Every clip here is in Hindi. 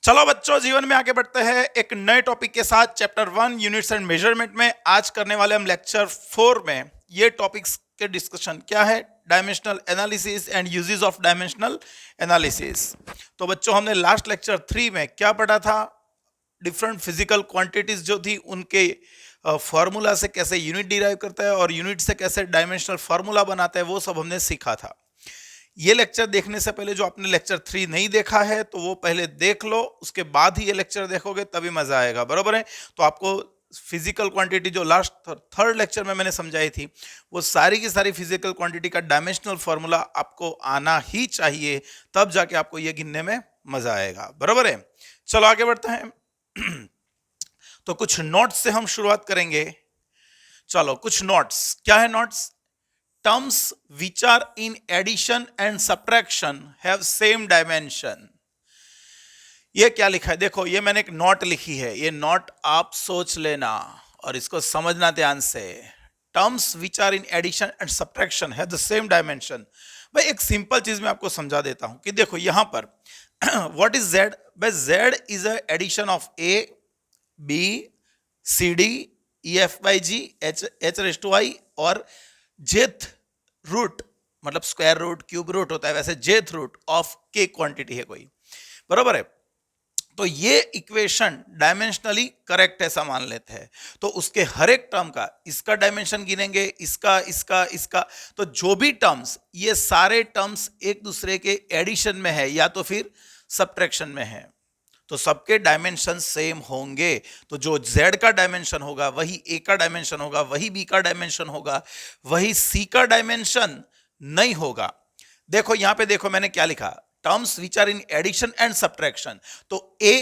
चलो बच्चों, जीवन में आगे बढ़ते हैं एक नए टॉपिक के साथ। चैप्टर 1 यूनिट्स एंड मेजरमेंट में आज करने वाले हम लेक्चर 4 में ये टॉपिक्स के डिस्कशन क्या है, dimensional analysis and uses of dimensional analysis. तो बच्चों, हमने लास्ट लेक्चर 3 में क्या पढ़ा था? डिफरेंट फिजिकल क्वांटिटीज जो थी उनके फॉर्मूला से कैसे यूनिट डिराइव करता है और यूनिट से कैसे डायमेंशनल फार्मूला बनाता है, वो सब हमने सीखा था। ये लेक्चर देखने से पहले जो आपने लेक्चर 3 नहीं देखा है तो वो पहले देख लो, उसके बाद ही ये लेक्चर देखोगे तभी मजा आएगा, बरोबर है? तो आपको फिजिकल क्वांटिटी जो लास्ट थर्ड लेक्चर में मैंने समझाई थी, वो सारी की सारी फिजिकल क्वांटिटी का डायमेंशनल फार्मूला आपको आना ही चाहिए, तब जाके आपको ये गिनने में मजा आएगा, बरोबर है? चलो आगे बढ़ते हैं। तो कुछ नोट्स से हम शुरुआत करेंगे। चलो, कुछ नोट्स। क्या है notes? terms which are in addition and subtraction have same dimension। ये क्या लिखा है? देखो, ये मैंने एक नोट लिखी है, ये नोट आप सोच लेना और इसको समझना ध्यान से। Terms which are in addition and subtraction है द सेम डायमेंशन। भाई, एक सिंपल चीज मैं आपको समझा देता हूं कि देखो यहां पर व्हाट इज जेड? भाई, Z is a addition of A, B, C, D, E, F, by, G, H raise to I और जेथ रूट, मतलब स्क्वायर रूट, क्यूब रूट होता है, वैसे जेथ रूट ऑफ के क्वांटिटी है कोई, बराबर है? तो ये इक्वेशन डायमेंशनली करेक्ट ऐसा मान लेते हैं। तो उसके हर एक टर्म का इसका डायमेंशन गिनेंगे, इसका इसका इसका। तो जो भी टर्म्स, ये सारे टर्म्स एक दूसरे के एडिशन में है या तो फिर सब्ट्रैक्शन में है, तो सबके डायमेंशन सेम होंगे। तो जो z का डायमेंशन होगा वही a का डायमेंशन होगा, वही b का डायमेंशन होगा, वही c का डायमेंशन नहीं होगा। देखो यहां पे, देखो मैंने क्या लिखा, terms which are in addition and subtraction. तो a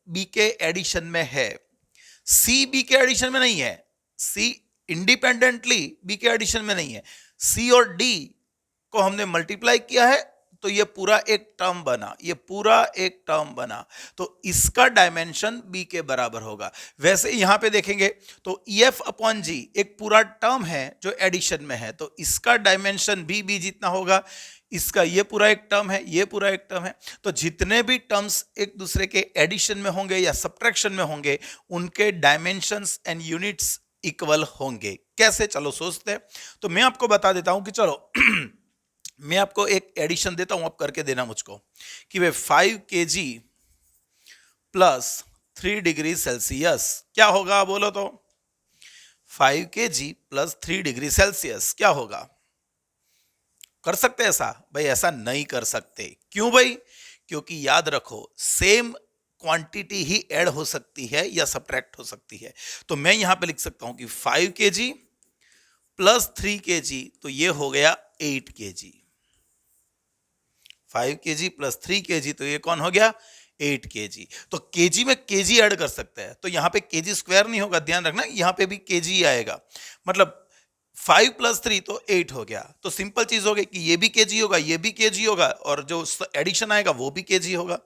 b के एडिशन में है, c b के एडिशन में नहीं है, c इंडिपेंडेंटली b के एडिशन में नहीं है। c और d को हमने मल्टीप्लाई किया है तो ये पूरा एक टर्म बना, ये पूरा एक टर्म बना, तो इसका डायमेंशन b के बराबर होगा। वैसे यहां पे देखेंगे तो ef अपॉन जी एक पूरा टर्म है जो एडिशन में है, तो इसका डायमेंशन भी b जितना होगा। इसका ये पूरा एक टर्म है, ये पूरा एक टर्म है। तो जितने भी टर्म्स एक दूसरे के एडिशन में होंगे या सब्ट्रैक्शन में होंगे, उनके डायमेंशंस एंड यूनिट्स इक्वल होंगे। कैसे? चलो सोचते हैं। तो मैं आपको बता देता हूं कि चलो मैं आपको एक एडिशन देता हूं, आप करके देना मुझको कि वे 5 kg प्लस 3 डिग्री सेल्सियस क्या होगा? बोलो तो। 5 kg प्लस 3 डिग्री सेल्सियस क्या होगा? कर सकते ऐसा? भाई ऐसा नहीं कर सकते। क्यों भाई? क्योंकि याद रखो, सेम क्वांटिटी ही ऐड हो सकती है या सब्ट्रैक्ट हो सकती है। तो मैं यहां पे लिख सकता हूं कि 5 kg प्लस 3 kg, तो ये हो गया 8 kg। 5 kg प्लस 3 kg, तो ये कौन हो गया? 8 kg। तो kg में kg ऐड कर सकते हैं, तो यहां पे kg स्क्वायर नहीं होगा, ध्यान रखना, यहां पे भी kg ही आएगा। मतलब 5 प्लस 3 तो 8 हो गया। तो सिंपल चीज हो गई कि ये भी kg होगा, ये भी kg होगा, और जो एडिशन आएगा वो भी kg होगा।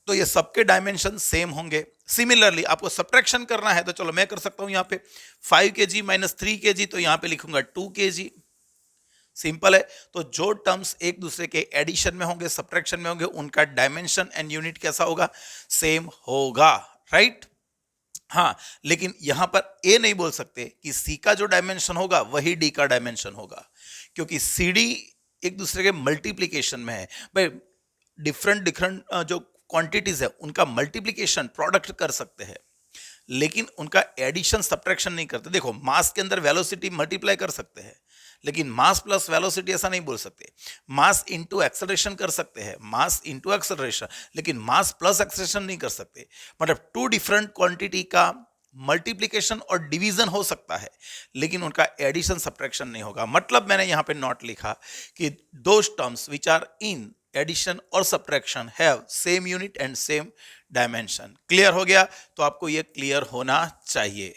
तो ये सबके डायमेंशन सेम होंगे। सिमिलरली आपको सब्ट्रैक्शन करना है तो चलो मैं कर सकता हूं, यहां पे 5 kg माइनस 3 kg, तो यहां पे लिखूंगा 2 kg। सिंपल है। तो जो टर्म्स एक दूसरे के एडिशन में होंगे, सब्ट्रैक्शन में होंगे, उनका डायमेंशन एंड यूनिट कैसा होगा? सेम होगा, राइट? हाँ, लेकिन यहां पर ए नहीं बोल सकते कि सी का जो डायमेंशन होगा वही डी का डायमेंशन होगा, क्योंकि सी डी एक दूसरे के मल्टीप्लीकेशन में है। भाई, डिफरेंट डिफरेंट जो क्वांटिटीज है उनका मल्टीप्लीकेशन प्रोडक्ट कर सकते हैं, लेकिन उनका एडिशन सब्ट्रैक्शन नहीं करते। देखो, मास के अंदर वेलोसिटी मल्टीप्लाई कर सकते हैं, लेकिन मास प्लस वेलोसिटी ऐसा नहीं बोल सकते। मास इंटू एक्सेलरेशन कर सकते हैं, मास इंटू एक्सेलरेशन, लेकिन मास प्लस एक्सेलरेशन नहीं कर सकते। मतलब टू डिफरेंट क्वांटिटी का मल्टीप्लिकेशन और डिवीजन हो सकता है, लेकिन उनका एडिशन सब्ट्रैक्शन नहीं होगा। मतलब मैंने यहां पे नोट लिखा कि those terms which are in addition और subtraction have same unit and same dimension. Clear हो गया? तो आपको ये क्लियर होना चाहिए।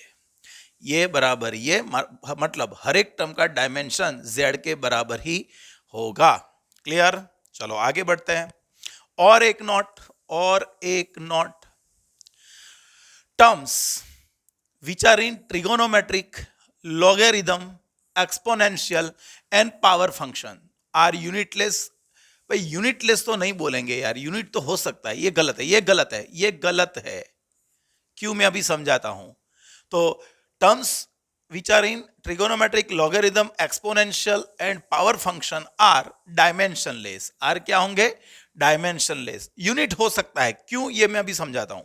ये बराबर ये मतलब हर एक टर्म का डायमेंशन z के बराबर ही होगा। क्लियर? चलो आगे बढ़ते हैं। और एक नोट, और एक note, terms which are in trigonometric, logarithm, exponential and power function are unitless भाई यूनिटलेस तो नहीं बोलेंगे यार, यूनिट तो हो सकता है, ये गलत है, ये गलत है, ये गलत है। क्यों, मैं अभी समझाता हूं। तो terms which are in trigonometric logarithm exponential and power function are dimensionless। Are क्या होंगे, डायमेंशनलेस। यूनिट हो सकता है, क्यों, ये मैं अभी समझाता हूं।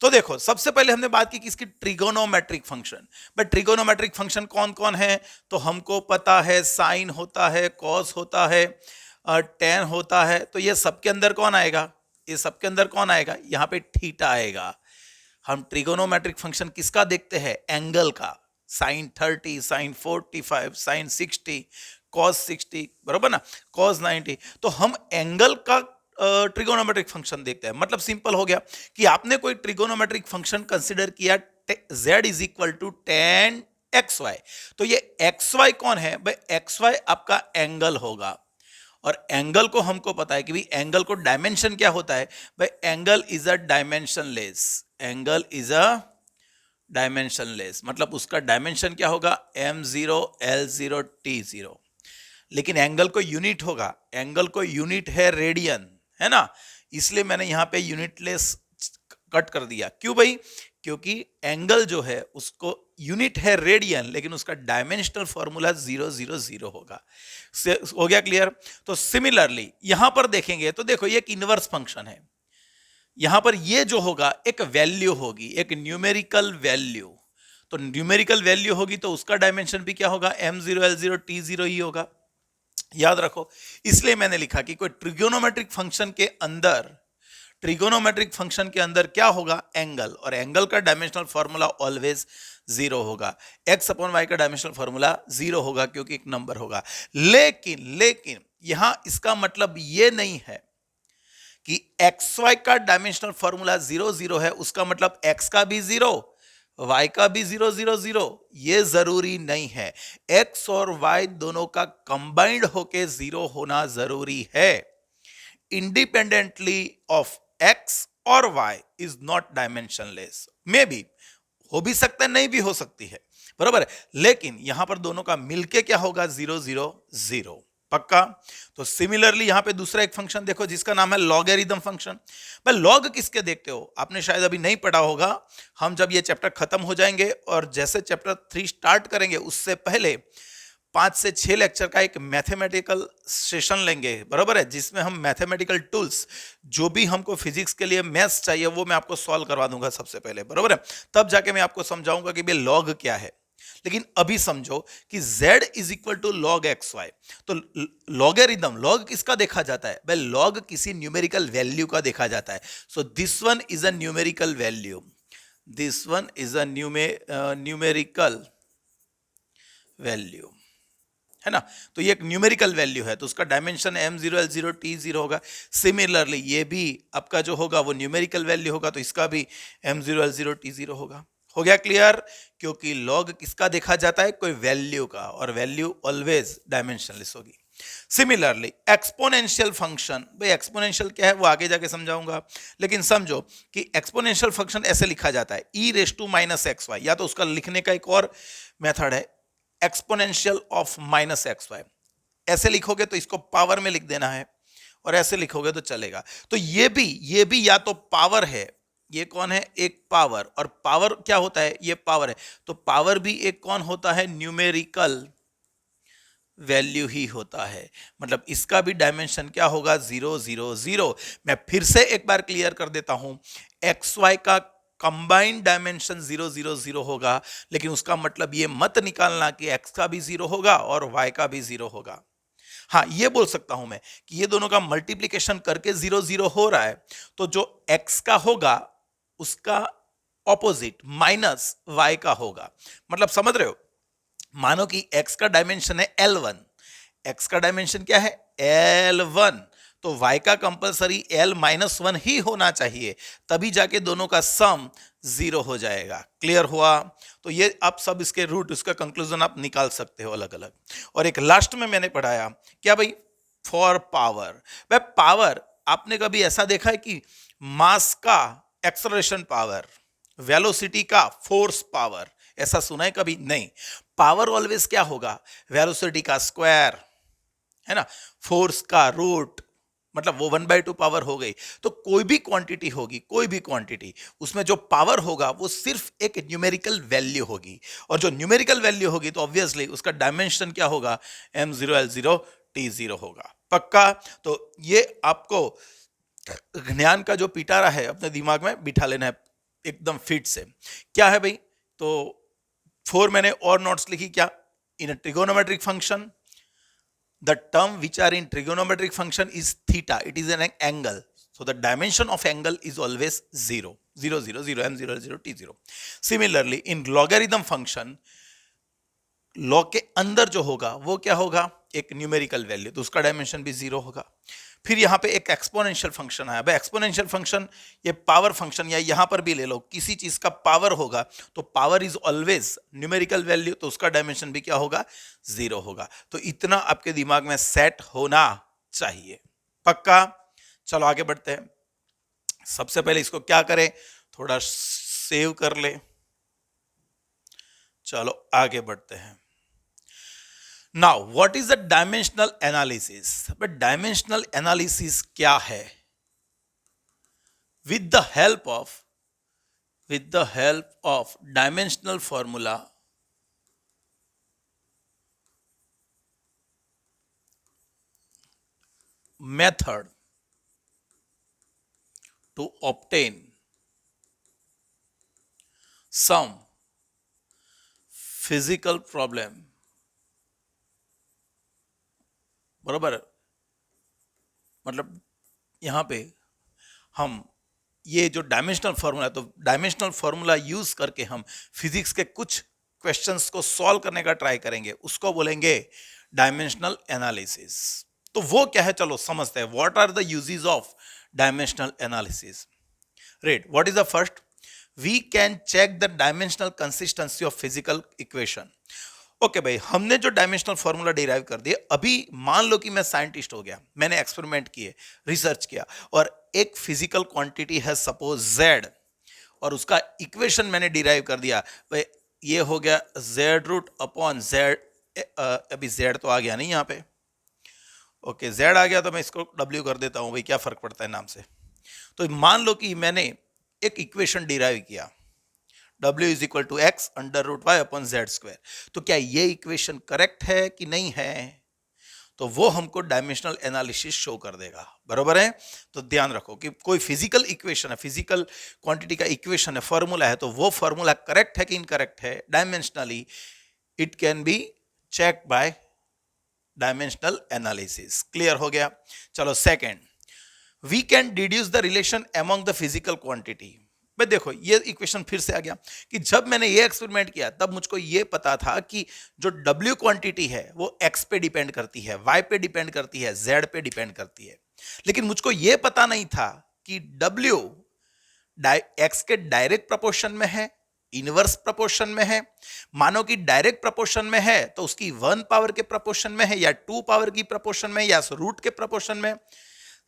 तो देखो, सबसे पहले हमने बात की किसकी, trigonometric function. But trigonometric function कौन कौन है, तो हमको पता है साइन होता है, कॉस होता है, टेन होता है। तो ये सबके अंदर कौन आएगा, ये सबके अंदर कौन आएगा, यहां पे थीटा आएगा। हम ट्रिगोनोमेट्रिक फंक्शन किसका देखते हैं, एंगल का। साइन 30, साइन 45, साइन 60, कॉस 60, बरोबर ना, कॉस 90। तो हम एंगल का ट्रिगोनोमेट्रिक फंक्शन देखते हैं। मतलब सिंपल हो गया कि आपने कोई ट्रिगोनोमेट्रिक फंक्शन कंसिडर किया, z is equal to tan xy। तो ये xy कौन है भाई, xy आपका एंगल होगा। और एंगल को हमको पता है कि भाई एंगल को डायमेंशन क्या होता है, भाई angle is a dimensionless, angle is a dimensionless. मतलब उसका डायमेंशन क्या होगा, m0 l0 t0। लेकिन एंगल को यूनिट होगा, एंगल को यूनिट है रेडियन, है ना। इसलिए मैंने यहां पे यूनिटलेस कट कर दिया। क्यों भाई, क्योंकि एंगल जो है उसको यूनिट है रेडियन, लेकिन उसका डायमेंशनल फॉर्मूला 0 0 0 होगा। हो गया क्लियर। तो सिमिलरली यहां पर देखेंगे तो देखो, ये एक इनवर्स फंक्शन है। यहां पर ये जो होगा एक वैल्यू होगी, एक न्यूमेरिकल वैल्यू। तो न्यूमेरिकल वैल्यू होगी तो उसका डायमेंशन भी क्या होगा, m0 l0 t0 ही होगा। याद रखो, इसलिए मैंने लिखा कि कोई ट्रिगोनोमेट्रिक फंक्शन के अंदर, ट्रिगोनोमेट्रिक फंक्शन के अंदर क्या होगा, एंगल। और एंगल का डायमेंशनल फॉर्मूला ऑलवेज 0 होगा। x अपॉन वाई का डायमेंशनल फॉर्मूला 0 होगा, क्योंकि एक नंबर होगा। लेकिन यहां इसका मतलब ये नहीं है कि xy का डायमेंशनल फॉर्मूला 0 0 है, उसका मतलब x का भी 0, y का भी 0 0 0। ये जरूरी नहीं है। x और y दोनों का कंबाइंड होके 0 होना जरूरी है। इंडिपेंडेंटली ऑफ x और y is not dimensionless. May be हो भी सकता है, नहीं भी हो सकती है, बराबर है। लेकिन यहां पर दोनों का मिलके क्या होगा, 0 0 0, पक्का। तो सिमिलरली यहां पे दूसरा एक फंक्शन देखो जिसका नाम है लॉगरिथम फंक्शन। भाई लॉग किसके देखते हो, आपने शायद अभी नहीं पढ़ा होगा। हम जब ये चैप्टर खत्म हो जाएंगे और जैसे चैप्टर 3 स्टार्ट करेंगे, उससे पहले 5 से 6 लेक्चर का एक मैथमेटिकल सेशन लेंगे, बराबर है, जिसमें हम मैथमेटिकल टूल्स, जो भी हमको फिजिक्स के लिए मैथ्स चाहिए, वो मैं आपको सॉल्व करवा दूंगा सबसे पहले, बराबर है। तब जाके मैं आपको समझाऊंगा कि भाई लॉग क्या है। लेकिन अभी समझो कि z is equal to log x y. तो लॉगरिथम, लॉग किसका देखा जाता है भाई, लॉग किसी न्यूमेरिकल वैल्यू का देखा जाता है। So this one is a numerical value, this one is a numerical value, है ना। तो ये एक न्यूमेरिकल वैल्यू है, तो उसका डायमेंशन m0 l0 t0 होगा। सिमिलरली ये भी आपका जो होगा वो न्यूमेरिकल वैल्यू होगा, तो इसका भी m0 l0 t0 होगा। हो गया क्लियर। क्योंकि लॉग किसका देखा जाता है, कोई वैल्यू का, और वैल्यू ऑलवेज डायमेंशनलेस होगी। सिमिलरली एक्सपोनेंशियल फंक्शन, भाई एक्सपोनेंशियल क्या है वो आगे जाके समझाऊंगा। लेकिन समझो कि एक्सपोनेंशियल फंक्शन ऐसे लिखा जाता है e⁻⁻xy, या तो उसका लिखने का एक और मेथड है एक्सपोनेंशियल ऑफ -xy। ऐसे लिखोगे तो इसको पावर में लिख देना है, और ऐसे लिखोगे तो चलेगा। तो ये भी या तो पावर है, ये कौन है, एक पावर। और पावर क्या होता है, ये पावर है। तो पावर भी एक कौन होता है, न्यूमेरिकल वैल्यू ही होता है। मतलब इसका भी डायमेंशन क्या होगा, 0 0 0। मैं फिर से एक बार क्लियर कर देता हूं, एक्स वाई का कंबाइंड डायमेंशन 0 0 0 होगा। लेकिन उसका मतलब ये मत निकालना कि x का भी 0 होगा और y का भी 0 होगा। हाँ, ये बोल सकता हूं मैं कि ये दोनों का मल्टीप्लीकेशन करके 0 0 हो रहा है, तो जो x का होगा उसका ऑपोजिट माइनस y का होगा। मतलब समझ रहे हो, मानो कि x का डायमेंशन है L1, x का डायमेंशन क्या है, L1, तो y का कंपलसरी L-1 ही होना चाहिए, तभी जाके दोनों का सम 0 हो जाएगा। क्लियर हुआ। तो ये आप सब इसके रूट, इसका कंक्लूजन आप निकाल सकते हो अलग अलग। और एक लास्ट में मैंने पढ़ाया क्या भाई, फॉर पावर। भाई पावर, आपने कभी ऐसा देखा है कि मास का एक्सेलरेशन पावर, वेलोसिटी का फोर्स पावर, ऐसा सुना है कभी, नहीं। पावर ऑलवेज क्या होगा, वेलोसिटी का स्क्वायर, है ना, फोर्स का रूट, मतलब वो 1/2 पावर हो गई। तो कोई भी क्वांटिटी होगी, कोई भी क्वांटिटी, उसमें जो पावर होगा वो सिर्फ एक न्यूमेरिकल वैल्यू होगी, और जो न्यूमेरिकल वैल्यू होगी तो ऑब्वियसली उसका डायमेंशन क्या होगा, m0l0 t0 होगा। पक्का? तो ये आपको ज्ञान का जो पिटारा है अपने दिमाग में बिठा लेना है एकदम फिट से। क्या है भाई? तो 4 मैंने और नोट्स लिखी, क्या? In a trigonometric function the term which are in trigonometric function is theta, it is an angle, so the dimension of angle is always 0 0 0 0 m0 0 t0. Similarly in logarithm function, log के अंदर जो होगा वो क्या होगा, एक न्यूमेरिकल वैल्यू, तो उसका डायमेंशन भी 0 होगा। फिर यहाँ पे एक एक्सपोनेंशियल फंक्शन है। भाई एक्सपोनेंशियल फंक्शन ये पावर फंक्शन, या यहाँ पर भी ले लो, किसी चीज का पावर होगा तो power is always numerical value, तो उसका डायमेंशन भी क्या होगा, 0 होगा। तो इतना आपके दिमाग में सेट होना चाहिए। पक्का? चलो आगे बढ़ते हैं। सबसे पहले इसको क्या करें, थोड़ा सेव कर ले। चलो आगे बढ़ते हैं। Now, what is the dimensional analysis? But dimensional analysis क्या है? With the help of dimensional formula, method to obtain some physical problem, बराबर? मतलब यहां पे हम ये जो डायमेंशनल फॉर्मूला है, तो डायमेंशनल फॉर्मूला यूज करके हम फिजिक्स के कुछ क्वेश्चंस को सॉल्व करने का ट्राई करेंगे, उसको बोलेंगे डायमेंशनल एनालिसिस। तो वो क्या है, चलो समझते हैं। What are the uses of dimensional analysis? Red, what is the first? We can check the dimensional consistency of physical equation. Okay भाई, हमने जो डायमेंशनल फॉर्मूला डिराइव कर दिए, अभी मान लो कि मैं साइंटिस्ट हो गया, मैंने एक्सपेरिमेंट किए, रिसर्च किया, और एक फिजिकल क्वांटिटी है सपोज z, और उसका इक्वेशन मैंने डिराइव कर दिया। भाई ये हो गया z√/z। अभी z तो आ गया नहीं यहाँ पे, ओके z आ गया तो मैं इसको w कर देता हूँ, भाई क्या फर्क पड़ता है नाम से। तो मान लो कि मैंने एक इक्वेशन डिराइव किया, w is equal to x √y/z²। तो क्या ये इक्वेशन करेक्ट है कि नहीं है, तो वो हमको डायमेंशनल एनालिसिस शो कर देगा। बरोबर है? तो ध्यान रखो कि कोई फिजिकल इक्वेशन है, फिजिकल क्वांटिटी का इक्वेशन है, फॉर्मूला है, तो वो फॉर्मूला करेक्ट है कि इनकरेक्ट है dimensionally, it can be check by dimensional analysis. Clear हो गया? चलो second, we can deduce the relation among the physical quantity. भाई देखो ये इक्वेशन फिर से आ गया कि जब मैंने ये एक्सपेरिमेंट किया तब मुझको ये पता था कि जो W क्वांटिटी है वो x पे डिपेंड करती है, y पे डिपेंड करती है, z पे डिपेंड करती है, लेकिन मुझको ये पता नहीं था कि W x के डायरेक्ट प्रोपोर्शन में है, इनवर्स प्रोपोर्शन में है। मानो कि डायरेक्ट प्रोपोर्शन में है तो उसकी 1 पावर के प्रोपोर्शन में है, या 2 पावर की प्रोपोर्शन में, या रूट के प्रोपोर्शन में,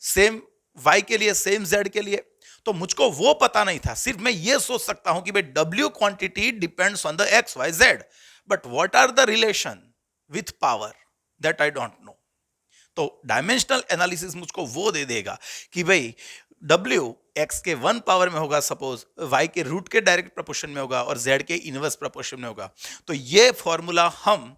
सेम y के लिए, सेम z के लिए। तो मुझको वो पता नहीं था, सिर्फ मैं ये सोच सकता हूं कि भाई W quantity depends on the x y z, but what are the relation with power, that I don't know. तो डायमेंशनल एनालिसिस मुझको वो दे देगा कि भाई W x के 1 पावर में होगा सपोज, y के रूट के डायरेक्ट प्रोपोर्शन में होगा, और z के इनवर्स प्रोपोर्शन में होगा। तो ये फॉर्मूला हम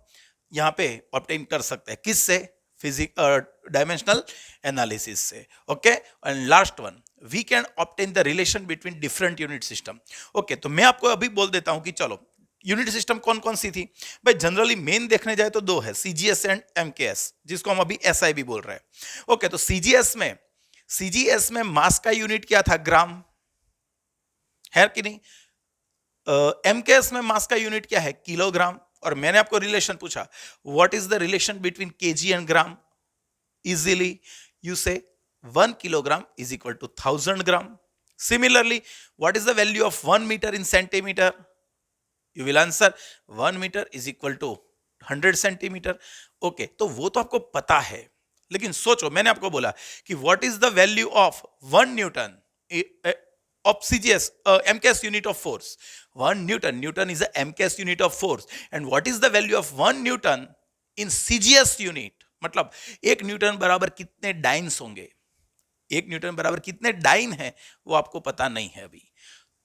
यहां पे ऑब्टेन कर सकते हैं, किससे? डायमेंशनल एनालिसिस से। Okay, and last one, we can obtain the relation between different unit system. Okay, तो मैं आपको अभी बोल देता हूं कि चलो यूनिट सिस्टम कौन कौन सी थी। भाई जनरली मेन देखने जाए तो 2 है, सीजीएस एंड एमकेएस, जिसको हम अभी एसआई भी बोल रहे हैं। ओके, तो सीजीएस में मास का यूनिट क्या था? ग्राम है कि नहीं? एमकेएस में मास का यूनिट क्या है? किलोग्राम। और मैंने आपको रिलेशन पूछा, what is the relation between KG and gram? Easily you से 1 kilogram is equal to 1000 gram. Similarly, what is the value of 1 meter in centimeter? You will answer 1 meter is equal to 100 centimeter. Okay, तो वो तो आपको पता है, लेकिन सोचो मैंने आपको बोला कि what is the value of 1 Newton of CGS, MKS unit of force. 1 Newton is the MKS unit of force. And what is the value of 1 Newton in CGS unit? मतलब 1 न्यूटन बराबर कितने डाइन्स होंगे? 1 न्यूटन बराबर कितने डाइन है वो आपको पता नहीं है अभी,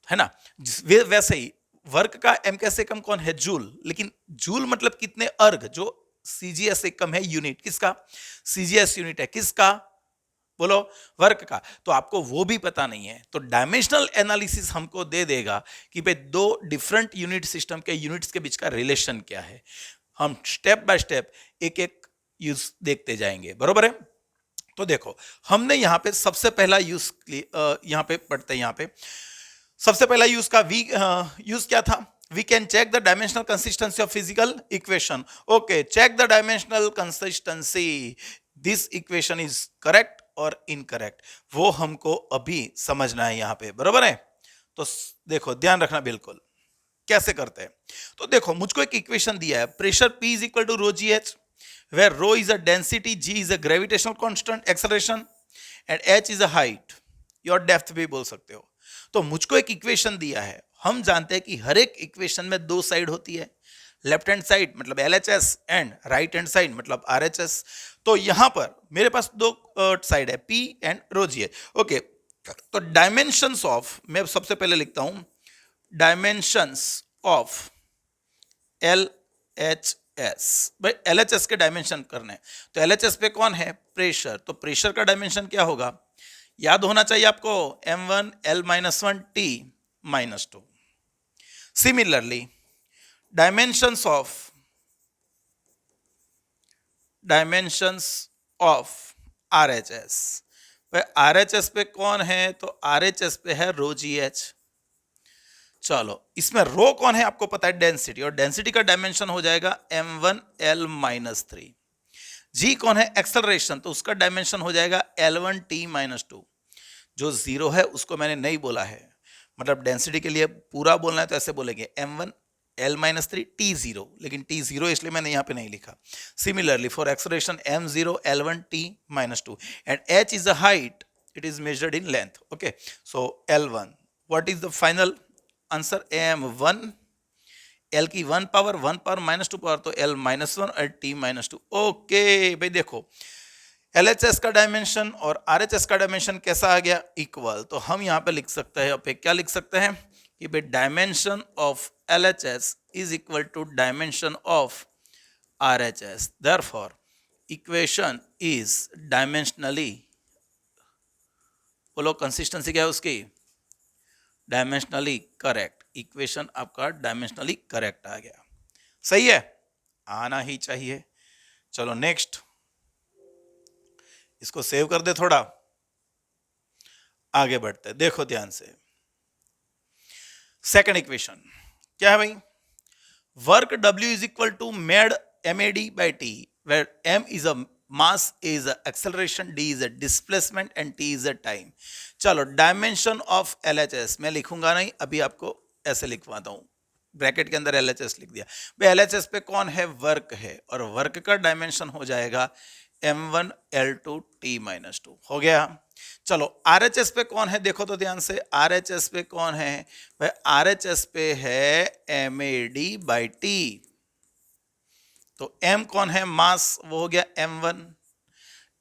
है ना। वैसे ही वर्क का एम कैसे कम कौन है, जूल, लेकिन जूल मतलब कितने अर्ग, जो सीजीएस से कम है यूनिट किसका, सीजीएस यूनिट है किसका, बोलो, वर्क का, तो आपको वो भी पता नहीं है। तो डायमेंशनल एनालिसिस हमको दे देगा कि भाई दो डिफरेंट यूनिट सिस्टम के यूनिट्स के बीच का रिलेशन क्या है। हम स्टेप बाय स्टेप एक एक यूज देखते जाएंगे, बरोबर है। तो देखो हमने यहाँ पे सबसे पहला यूज यहाँ पे पढ़ते हैं, यहाँ पे सबसे पहला यूज का यूज क्या था, we can check the dimensional consistency of physical equation. Okay, check the dimensional consistency, this equation is correct और इनकरेक्ट, वो हमको अभी समझना है यहाँ पे, बरोबर है। तो देखो ध्यान रखना बिल्कुल, कैसे करते हैं। तो देखो मुझको एक इक्वेशन दिया है, pressure P is equal to rho g h, where rho is a density, g is a gravitational constant acceleration and h is a height, your depth भी बोल सकते हो। तो मुझको एक इक्वेशन दिया है, हम जानते हैं कि हर एक इक्वेशन में दो साइड होती है, लेफ्ट हैंड साइड मतलब LHS and right hand side मतलब RHS। तो यहां पर मेरे पास दो साइड है, P एंड रो जी है। ओके, तो डायमेंशंस ऑफ, मैं सबसे पहले लिखता हूं डायमेंशंस ऑफ LHS। भाई LHS के डायमेंशन करने, तो LHS पे कौन है, प्रेशर, तो प्रेशर का डायमेंशन क्या होगा, याद होना चाहिए आपको, M1 L-1 T -2। Similarly, dimensions of RHS, भाई RHS पे कौन है, तो RHS पे है रो जी एच। चलो इसमें रो कौन है आपको पता है, डेंसिटी, और डेंसिटी का डायमेंशन हो जाएगा M1 L-3। जी कौन है, एक्सेलरेशन, तो उसका डायमेंशन हो जाएगा L1 T -2। जो जीरो है उसको मैंने नहीं बोला है, मतलब डेंसिटी के लिए पूरा बोलना है तो ऐसे बोलेंगे M1 L-3 T0, लेकिन T0 इसलिए मैंने यहाँ पे नहीं लिखा। Similarly for acceleration M0 L1 T -2 and H is a height, it is measured in length. Okay, so L1, what is the final answer, M1, L की 1 पावर -2 पावर, तो L -1 और T -2। ओके भाई देखो LHS का डायमेंशन और RHS का डायमेंशन कैसा आ गया, इक्वल। तो हम यहाँ पे लिख सकते हैं, पे क्या लिख सकते हैं कि भाई dimension of LHS is equal to dimension of RHS, therefore equation is dimensionally, बोलो कंसिस्टेंसी क्या है उसकी, डायमेंशनली करेक्ट, इक्वेशन आपका डायमेंशनली करेक्ट आ गया, सही है, आना ही चाहिए। चलो नेक्स्ट, इसको सेव कर दे, थोड़ा आगे बढ़ते हैं, देखो ध्यान से। सेकंड इक्वेशन क्या है भाई, work W is equal to made MAD by T, where M is a mass, A is a acceleration, D is a displacement and T is a time. चलो डायमेंशन ऑफ LHS मैं लिखूंगा नहीं, अभी आपको ऐसे लिखवाता हूं, ब्रैकेट के अंदर LHS लिख दिया। भाई LHS पे कौन है, वर्क है, और वर्क का डायमेंशन हो जाएगा M1 L2 T -2, हो गया। चलो RHS पे कौन है, देखो तो ध्यान से, RHS पे कौन है भाई, RHS पे है MAD बाई T। तो M कौन है, मास, वो हो गया M1,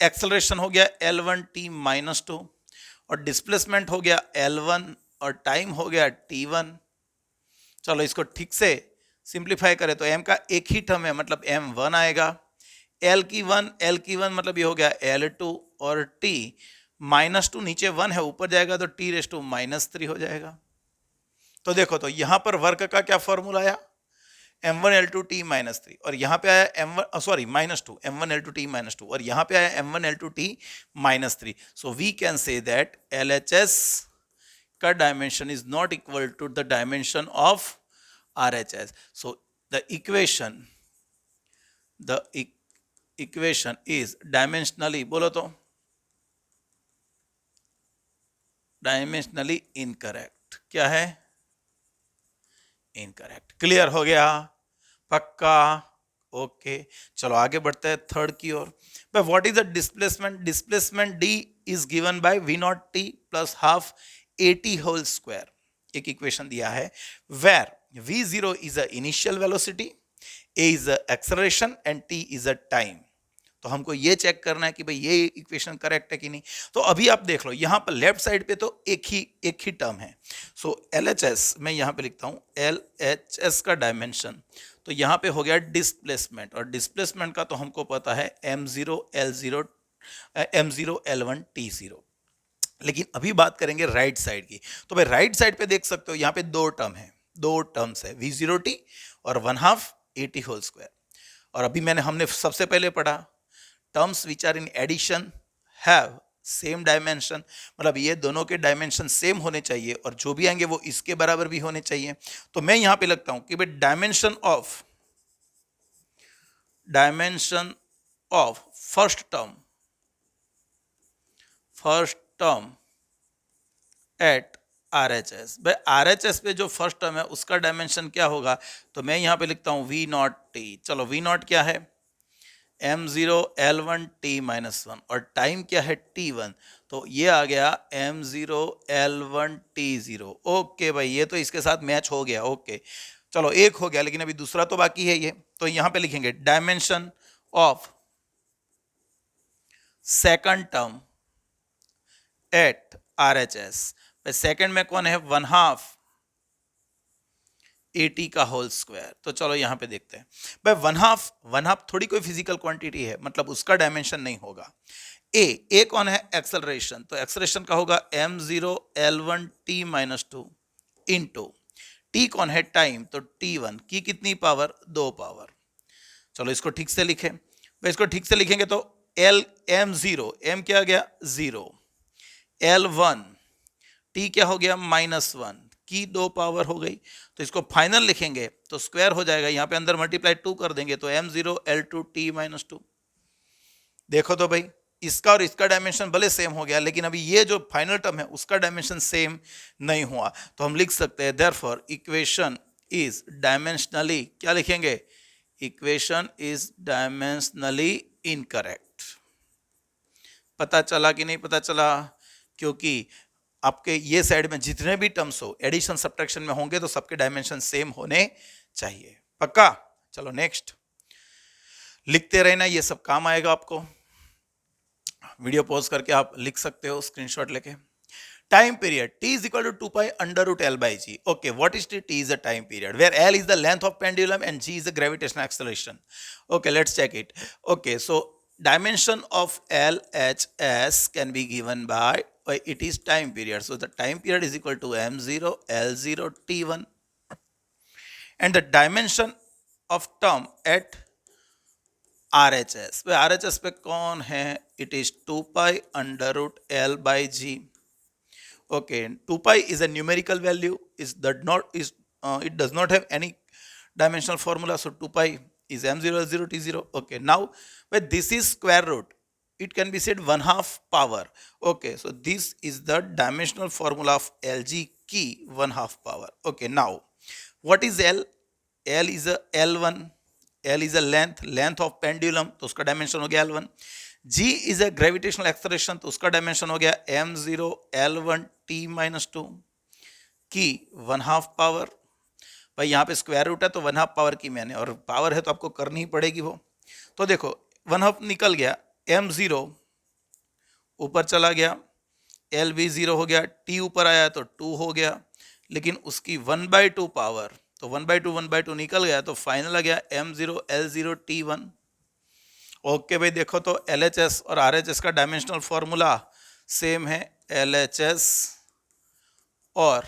एक्सेलरेशन हो गया L1 T -2, और डिस्प्लेसमेंट हो गया L1, और टाइम हो गया T1। चलो इसको ठीक से सिंप्लीफाई करें तो M का एक ही टर्म है, मतलब M1 आएगा, L की 1 मतलब ये हो गया L2, और T -2 नीचे 1 है, ऊपर जाएगा तो T रेज़ टू -3 हो जाएगा। तो देखो तो यहां पर वर्क का क्या फॉर्मूला आया, M1 L2 T -3, और यहां पे आया -2 M1 L2 T -2, और यहां पे आया M1 L2 T -3। So we can say that LHS का dimension is not equal to the dimension of RHS। So the equation is dimensionally, बोलो तो डायमेंशनली इनकरेक्ट, क्या है, इनकरेक्ट। क्लियर हो गया, पक्का, ओके। चलो आगे बढ़ते हैं थर्ड की ओर। What is the displacement, displacement D is given by V0T plus half AT whole square. एक इक्वेशन दिया है, where V0 is a initial velocity, A is the acceleration and T is the time। तो हमको ये चेक करना है कि भाई ये इक्वेशन करेक्ट है कि नहीं। तो अभी आप देख लो यहाँ पर लेफ्ट साइड पे तो एक ही टर्म है। सो LHS मैं यहाँ पे लिखता हूँ LHS का डायमेंशन, तो यहाँ पे हो गया डिस्प्लेसमेंट, और डिस्प्लेसमेंट का तो हमको पता है m0 L1 T0। लेकिन अभी बात करेंगे राइट साइड की। तो भाई राइट साइड पे देख सकते हो यहाँ पे दो टर्म्स है V0t और 1/2 AT होल स्क्वायर। और अभी हमने सबसे पहले पढ़ा terms which are in addition have same dimension, मतलब ये दोनों के डायमेंशन सेम होने चाहिए और जो भी आएंगे वो इसके बराबर भी होने चाहिए। तो मैं यहां पे लगता हूं कि भाई dimension of first term at RHS, भाई RHS पे जो फर्स्ट टर्म है उसका डायमेंशन क्या होगा, तो मैं यहां पे लिखता हूं V0t। चलो V0 क्या है, m0 L1 T-1 और टाइम क्या है T1, तो ये आ गया m0 L1 T0। ओके भाई, ये तो इसके साथ मैच हो गया। ओके चलो एक हो गया, लेकिन अभी दूसरा तो बाकी है ये। तो यहां पे लिखेंगे dimension of second term at RHS। Second में कौन है, 1/2 AT का होल स्क्वायर। तो चलो यहां पे देखते हैं भाई 1/2 थोड़ी कोई फिजिकल क्वांटिटी है, मतलब उसका डायमेंशन नहीं होगा। ए कौन है, एक्सेलरेशन, तो एक्सेलरेशन का होगा m0 L1 T-2 into T कौन है, टाइम, तो T1 की कितनी पावर, 2 पावर। चलो इसको ठीक से लिखें भाई, इसको ठीक से लिखेंगे तो m0 m क्या आ गया 0, L1 टी क्या हो गया -1 की 2 पावर हो गई। तो इसको फाइनल लिखेंगे तो स्क्वायर हो जाएगा, यहां पे अंदर मल्टीप्लाई 2 कर देंगे तो m0 L2 T-2। देखो तो भाई इसका और इसका डायमेंशन भले सेम हो गया, लेकिन अभी ये जो फाइनल टर्म है उसका डायमेंशन सेम नहीं हुआ। तो हम लिख सकते हैं देयरफॉर इक्वेशन इज डायमेंशनली, क्या लिखेंगे, इक्वेशन इज डायमेंशनली इनकरेक्ट। पता चला कि नहीं पता चला, क्योंकि आपके ये साइड में जितने भी टर्म्स हो एडिशन सब्ट्रैक्शन में होंगे तो सबके डायमेंशन सेम होने चाहिए, पक्का। चलो नेक्स्ट, लिखते रहना, ये सब काम आएगा आपको। वीडियो पॉज करके आप लिख सकते हो स्क्रीनशॉट लेके। Time period t is equal to 2 pi under root L by g. Okay, what is t? T is the time period where L is the length of pendulum and g is the gravitational acceleration. Okay, let's check it. Okay, so dimension of LHS can be given by it is time period. So the time period is equal to m0 L0 t1, and the dimension of term at RHS, RHS पे कौन है, it is 2 pi under root L by g. Okay, 2 pi is a numerical value, it does not have any dimensional formula, so 2 pi is m0 L0 t0. Okay, now when this is square root, it can be said 1/2 power. Okay, so this is the dimensional formula of LG key 1/2 power. Okay, now what is L? L is a L1, L is a length of pendulum, तो उसका डायमेंशन हो गया L1। G is a gravitational acceleration, तो उसका डायमेंशन हो गया m0 L1 T-2 की 1/2 पावर। भाई यहाँ पे स्क्वायर रूट है तो 1/2 पावर की मैंने, और पावर है तो आपको करनी ही पड़ेगी वो। तो देखो 1/2 निकल गया, m0 ऊपर चला गया, L भी 0 हो गया, T ऊपर आया तो 2 हो गया, लेकिन उसकी 1/2 पावर, तो 1/2 निकल गया, तो फाइनल आ गया m0 L0 T1। ओके भाई, देखो तो LHS और RHS का डायमेंशनल फॉर्मूला सेम है, LHS और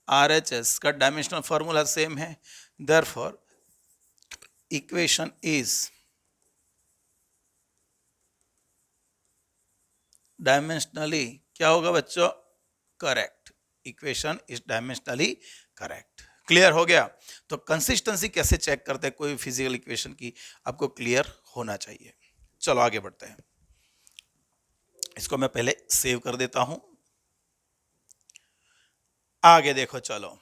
RHS का डायमेंशनल फॉर्मूला सेम है, देयरफॉर इक्वेशन इज डायमेंशनली, क्या होगा बच्चों, correct. Equation is dimensionally correct. Clear हो गया। तो कंसिस्टेंसी कैसे चेक करते हैं कोई फिजिकल इक्वेशन की, आपको क्लियर होना चाहिए। चलो आगे बढ़ते हैं, इसको मैं पहले सेव कर देता हूं। आगे देखो, चलो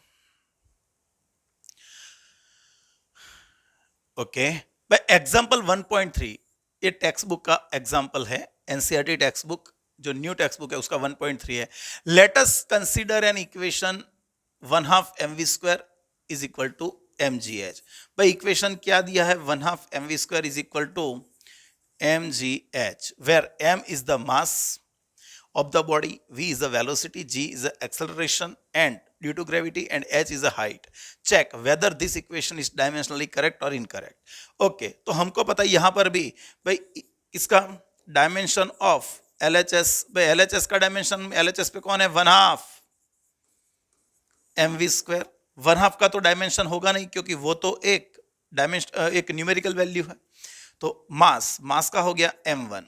ओके भाई, एग्जाम्पल 1.3 ये टेक्स्ट बुक का एग्जाम्पल है, एनसीईआरटी टेक्स्ट बुक जो न्यू टेक्स्ट बुक है उसका 1.3 है। Let us consider an equation 1/2 mv² is equal to mgh। भाई इक्वेशन क्या दिया है, 1/2 mv square is equal to mgh, where m is the mass of the body, v is the velocity, g is the acceleration and due to gravity, and h is the height. Check whether this equation is dimensionally correct or incorrect. Okay, तो हमको पता है यहाँ पर भी भाई इसका डायमेंशन ऑफ LHS, भाई LHS का डायमेंशन, LHS पे कौन है, 1/2 mv स्क्वायर। 1/2 का तो डायमेंशन होगा नहीं क्योंकि वो तो एक डायमेंशन, एक न्यूमेरिकल वैल्यू है। तो मास का हो गया m1,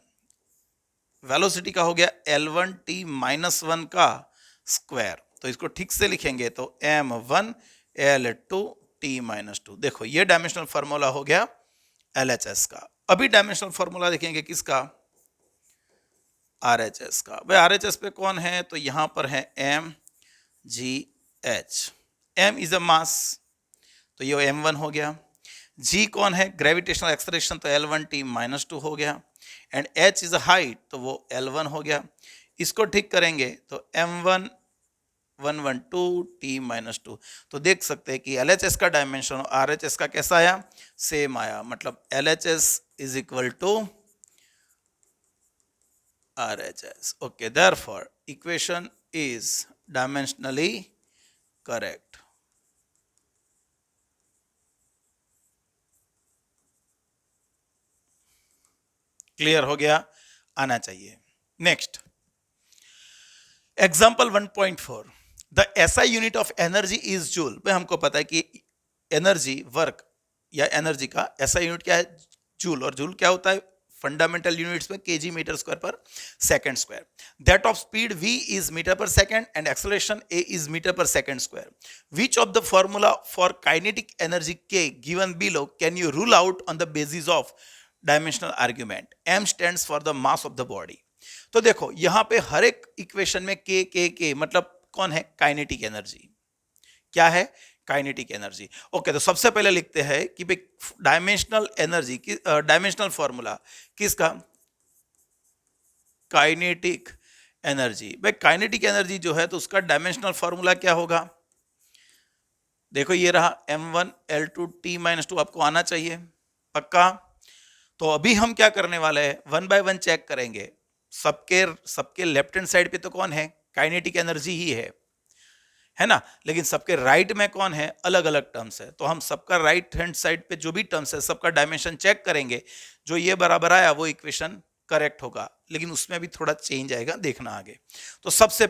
वेलोसिटी का हो गया L1t माइनस 1 का स्क्वायर। तो इसको ठीक से लिखेंगे तो m1 L2t माइनस 2। देखो ये डायमेंशनल फार्मूला हो गया LHS का। अभी डायमेंशनल फार्मूला देखेंगे किसका, RHS का। भाई RHS पे कौन है, तो यहां पर है mgh। m इज अ मास, तो ये m1 हो गया। g कौन है, ग्रेविटेशनल एक्सेलरेशन, तो L1t माइनस 2 हो गया। And h is a height, तो वो L1 हो गया। इसको ठीक करेंगे तो m1 112 t माइनस 2। तो देख सकते हैं कि LHS का डायमेंशन और RHS का कैसा आया, सेम आया। मतलब LHS is equal to RHS। Okay, therefore equation is dimensionally correct. Clear हो गया, आना चाहिए। Next example 1.4, the SI unit of energy is joule. भाई हमको पता है कि एनर्जी, वर्क या एनर्जी का SI यूनिट क्या है, जूल। और जूल क्या होता है, फंडामेंटल यूनिट्स में kg metre square per second square. That of speed v is metre per second and acceleration a is metre per second square. Which of the formula for kinetic energy k given below can you rule out on the basis of dimensional argument. m stands for the mass of the body. तो देखो यहां पे हर एक इक्वेशन में k मतलब कौन है, काइनेटिक एनर्जी। क्या है, काइनेटिक एनर्जी। ओके, तो सबसे पहले लिखते हैं कि भाई डायमेंशनल एनर्जी की डायमेंशनल फॉर्मूला किसका, काइनेटिक एनर्जी। भाई काइनेटिक एनर्जी जो है तो उसका डायमेंशनल फॉर्मूला क्या होगा, देखो ये रहा m1 L2 t माइनस 2, आपको आना चाहिए पक्का। तो अभी हम क्या करने वाले हैं, 1 बाय 1 चेक करेंगे। सबके लेफ्ट हैंड साइड पे तो कौन है, काइनेटिक एनर्जी ही है ना, लेकिन सबके राइट में कौन है, अलग अलग टर्म्स है। तो हम सबका राइट हैंड साइड पे जो भी टर्म्स है सबका डायमेंशन चेक करेंगे। जो ये बराबर आया वो इक्वेशन करेक्ट होगा, लेकिन उसमें भी थोड़ा चेंज आएगा, देखना आगे। तो सबसे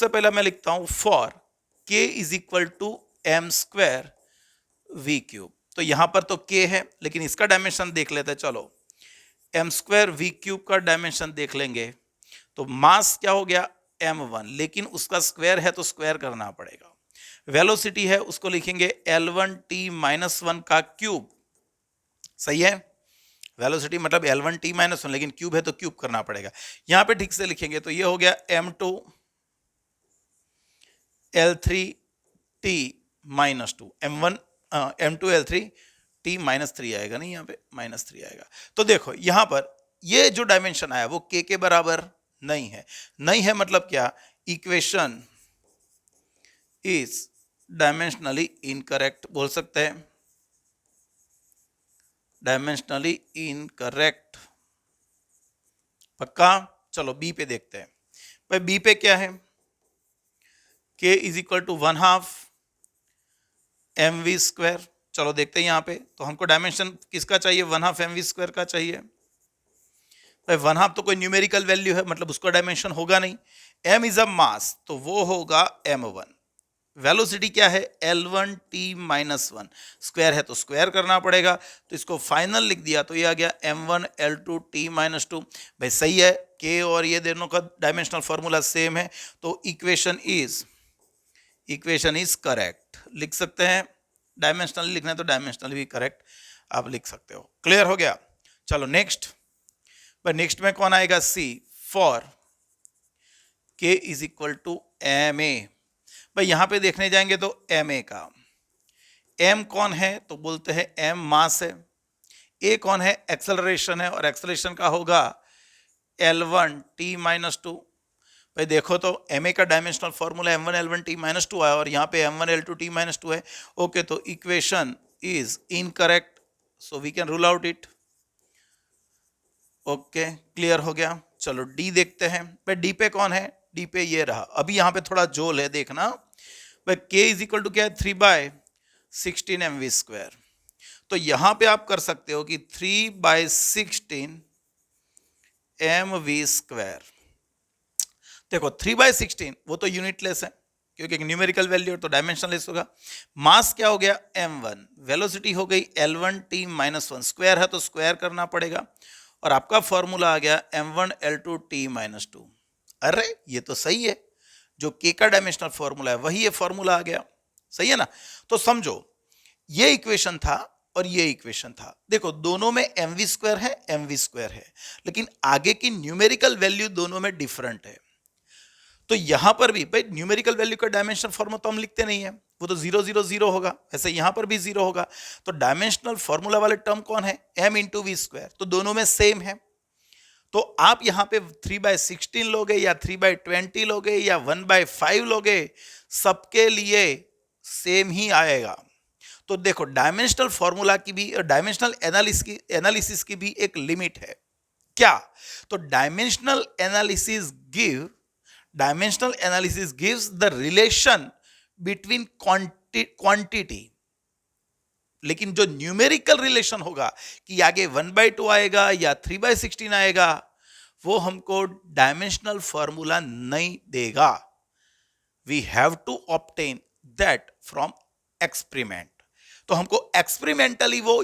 पहला मैं लिखता हूं for k is equal to m square v cube. तो यहां पर तो k है, लेकिन इसका डायमेंशन देख लेते हैं। चलो m स्क्वायर v क्यूब का डायमेंशन देख लेंगे। तो मास क्या हो गया, m1, लेकिन उसका स्क्वायर है तो स्क्वायर करना पड़ेगा। वेलोसिटी है, उसको लिखेंगे L1t माइनस 1 का क्यूब। सही है, वेलोसिटी मतलब L1t माइनस 1, लेकिन क्यूब है तो क्यूब करना पड़ेगा। यहां पे ठीक से लिखेंगे तो ये हो गया m2 L3t minus 2, m2 L3t minus 3 आएगा, नहीं यहाँ पे माइनस 3 आएगा। तो देखो यहां पर ये जो डायमेंशन आया वो k के बराबर नहीं है मतलब क्या, इक्वेशन इज डायमेंशनली इनकरेक्ट बोल सकते हैं, डायमेंशनली इनकरेक्ट पक्का। चलो बी पे देखते हैं। भाई बी पे क्या है, k is equal to 1/2 mv square. चलो देखते हैं यहाँ पे, तो हमको डायमेंशन किसका चाहिए, 1/2 mv स्क्वायर का चाहिए। भाई 1/2 तो कोई न्यूमेरिकल वैल्यू है, मतलब उसका डायमेंशन होगा नहीं। m इज अ मास, तो वो होगा m1। वेलोसिटी क्या है, L1t माइनस 1, स्क्वायर है तो स्क्वायर करना पड़ेगा। तो इसको फाइनल लिख दिया तो ये आ गया m1 L2t माइनस 2। भाई सही है, k और ये दोनों का डायमेंशनल फॉर्मूला सेम है, तो इक्वेशन इज करेक्ट लिख सकते हैं। डायमेंशनली लिखना है तो डायमेंशनली भी करेक्ट आप लिख सकते हो। क्लियर हो गया। चलो नेक्स्ट, पर नेक्स्ट में कौन आएगा, C for k is equal to ma। भाई यहां पे देखने जाएंगे तो ma का m कौन है, तो बोलते हैं m मास है, a कौन है, एक्सेलरेशन है, और एक्सेलरेशन का होगा L1t माइनस 2। भाई देखो तो एम ए का डायमेंशनल फॉर्मूला M1L1T-2 आया और यहाँ पे M1L2T-2 है। ओके, तो equation is incorrect, so we can rule out it. Okay, clear हो गया। चलो डी देखते हैं। भाई डी पे कौन है? डी पे ये रहा। अभी यहाँ पे थोड़ा जोल है, देखना भाई। k इज इक्वल टू क्या है? 3/16 mv²। तो यहां पे आप कर सकते हो कि 3/16 mv²। देखो 3/16 वो तो यूनिटलेस है क्योंकि एक न्यूमेरिकल वैल्यू है तो डायमेंशनलेस होगा। मास क्या हो गया? m1। वेलोसिटी हो गई L1T-1, स्क्वायर है तो स्क्वायर करना पड़ेगा और आपका फॉर्मूला आ गया M1L2T-2। अरे ये तो सही है, जो k का डायमेंशनल फॉर्मूला है वही ये फॉर्मूला आ गया। सही है ना? तो समझो ये इक्वेशन था और ये इक्वेशन था। देखो दोनों में mv² है, mv² है, लेकिन आगे की न्यूमेरिकल वैल्यू दोनों में डिफरेंट है। तो यहां पर भी भाई न्यूमेरिकल वैल्यू का डायमेंशनल फॉर्मूला तो हम लिखते नहीं है, वो तो 0 0 0 होगा। ऐसे यहां पर भी 0 होगा। तो डायमेंशनल फॉर्मूला वाले टर्म कौन है? m into v²। तो दोनों में सेम है। तो आप यहां पे 3/16 लोगे या 3/20 लोगे या 1/5 लोगे, सबके लिए सेम ही आएगा। तो देखो डायमेंशनल फॉर्मूला की भी, डायमेंशनल एनालिसिस की भी एक लिमिट है। क्या? तो dimensional analysis gives the relation between quantity, लेकिन जो न्यूमेरिकल रिलेशन होगा कि आगे 1/2 आएगा या 3/16 आएगा, वो हमको डायमेंशनल फॉर्मूला नहीं देगा। We have to obtain that from experiment. तो हमको एक्सपेरिमेंटली वो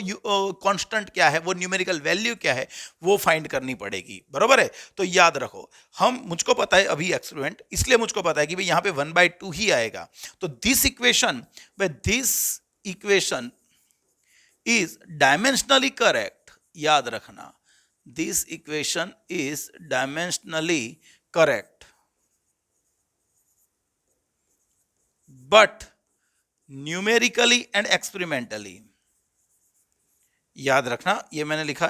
कांस्टेंट क्या है, वो न्यूमेरिकल वैल्यू क्या है, वो फाइंड करनी पड़ेगी। बरोबर है? तो याद रखो, मुझको पता है अभी एक्सपेरिमेंट, इसलिए मुझको पता है कि भाई यहां पे 1/2 ही आएगा। तो this equation is dimensionally correct. याद रखना, this equation is dimensionally correct, but numerically and experimentally. याद रखना, ये मैंने लिखा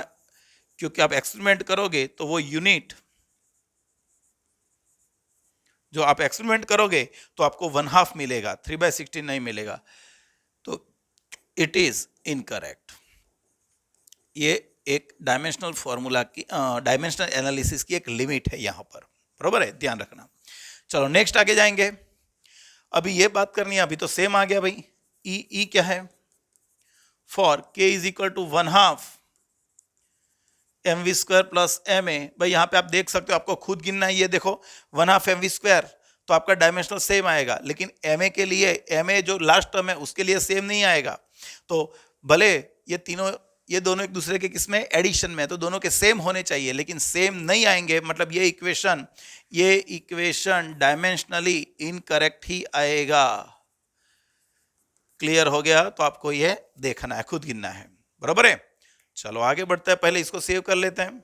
क्योंकि आप एक्सपेरिमेंट करोगे तो वो यूनिट जो आप एक्सपेरिमेंट करोगे तो आपको 1/2 मिलेगा, 3/16 नहीं मिलेगा। तो इट इज इनकरेक्ट। ये एक डायमेंशनल फॉर्मूला की, डायमेंशनल एनालिसिस की एक लिमिट है यहां पर। बरोबर है? ध्यान रखना। चलो नेक्स्ट आगे जाएंगे। अभी ये बात करनी है, अभी तो सेम आ गया भाई। ई क्या है? For k is equal to 1/2 mv² plus ma। भाई यहां पे आप देख सकते हो, आपको खुद गिनना है। ये देखो 1/2 mv², तो आपका डायमेंशनल सेम आएगा, लेकिन ma के लिए, ma जो लास्ट टर्म है उसके लिए सेम नहीं आएगा। तो भले ये दोनों एक दूसरे के किसमें? एडिशन में, तो दोनों के सेम होने चाहिए, लेकिन सेम नहीं आएंगे। मतलब ये इक्वेशन डायमेंशनली इनकरेक्ट ही आएगा। क्लियर हो गया? तो आपको ये देखना है, खुद गिनना है। बराबर है? चलो आगे बढ़ते हैं, पहले इसको सेव कर लेते हैं।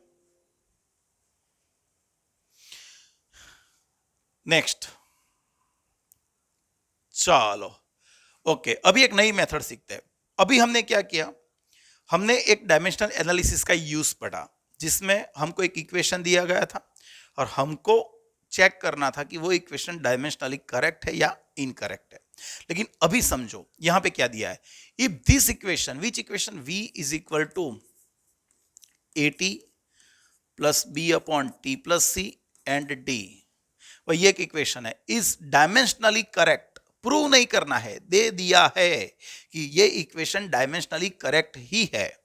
नेक्स्ट, चलो ओके, अभी एक नई मेथड सीखते हैं। अभी हमने क्या किया? हमने एक डायमेंशनल एनालिसिस का यूज पढ़ा, जिसमें हमको एक इक्वेशन दिया गया था और हमको चेक करना था कि वो इक्वेशन डायमेंशनली करेक्ट है या इनकरेक्ट है। लेकिन अभी समझो यहां पे क्या दिया है। If this equation, which equation? v is equal to at plus b upon t plus c and d। वह ये एक इक्वेशन है, इज डायमेंशनली करेक्ट। प्रूव नहीं करना है, दे दिया है कि ये इक्वेशन डायमेंशनली करेक्ट ही है।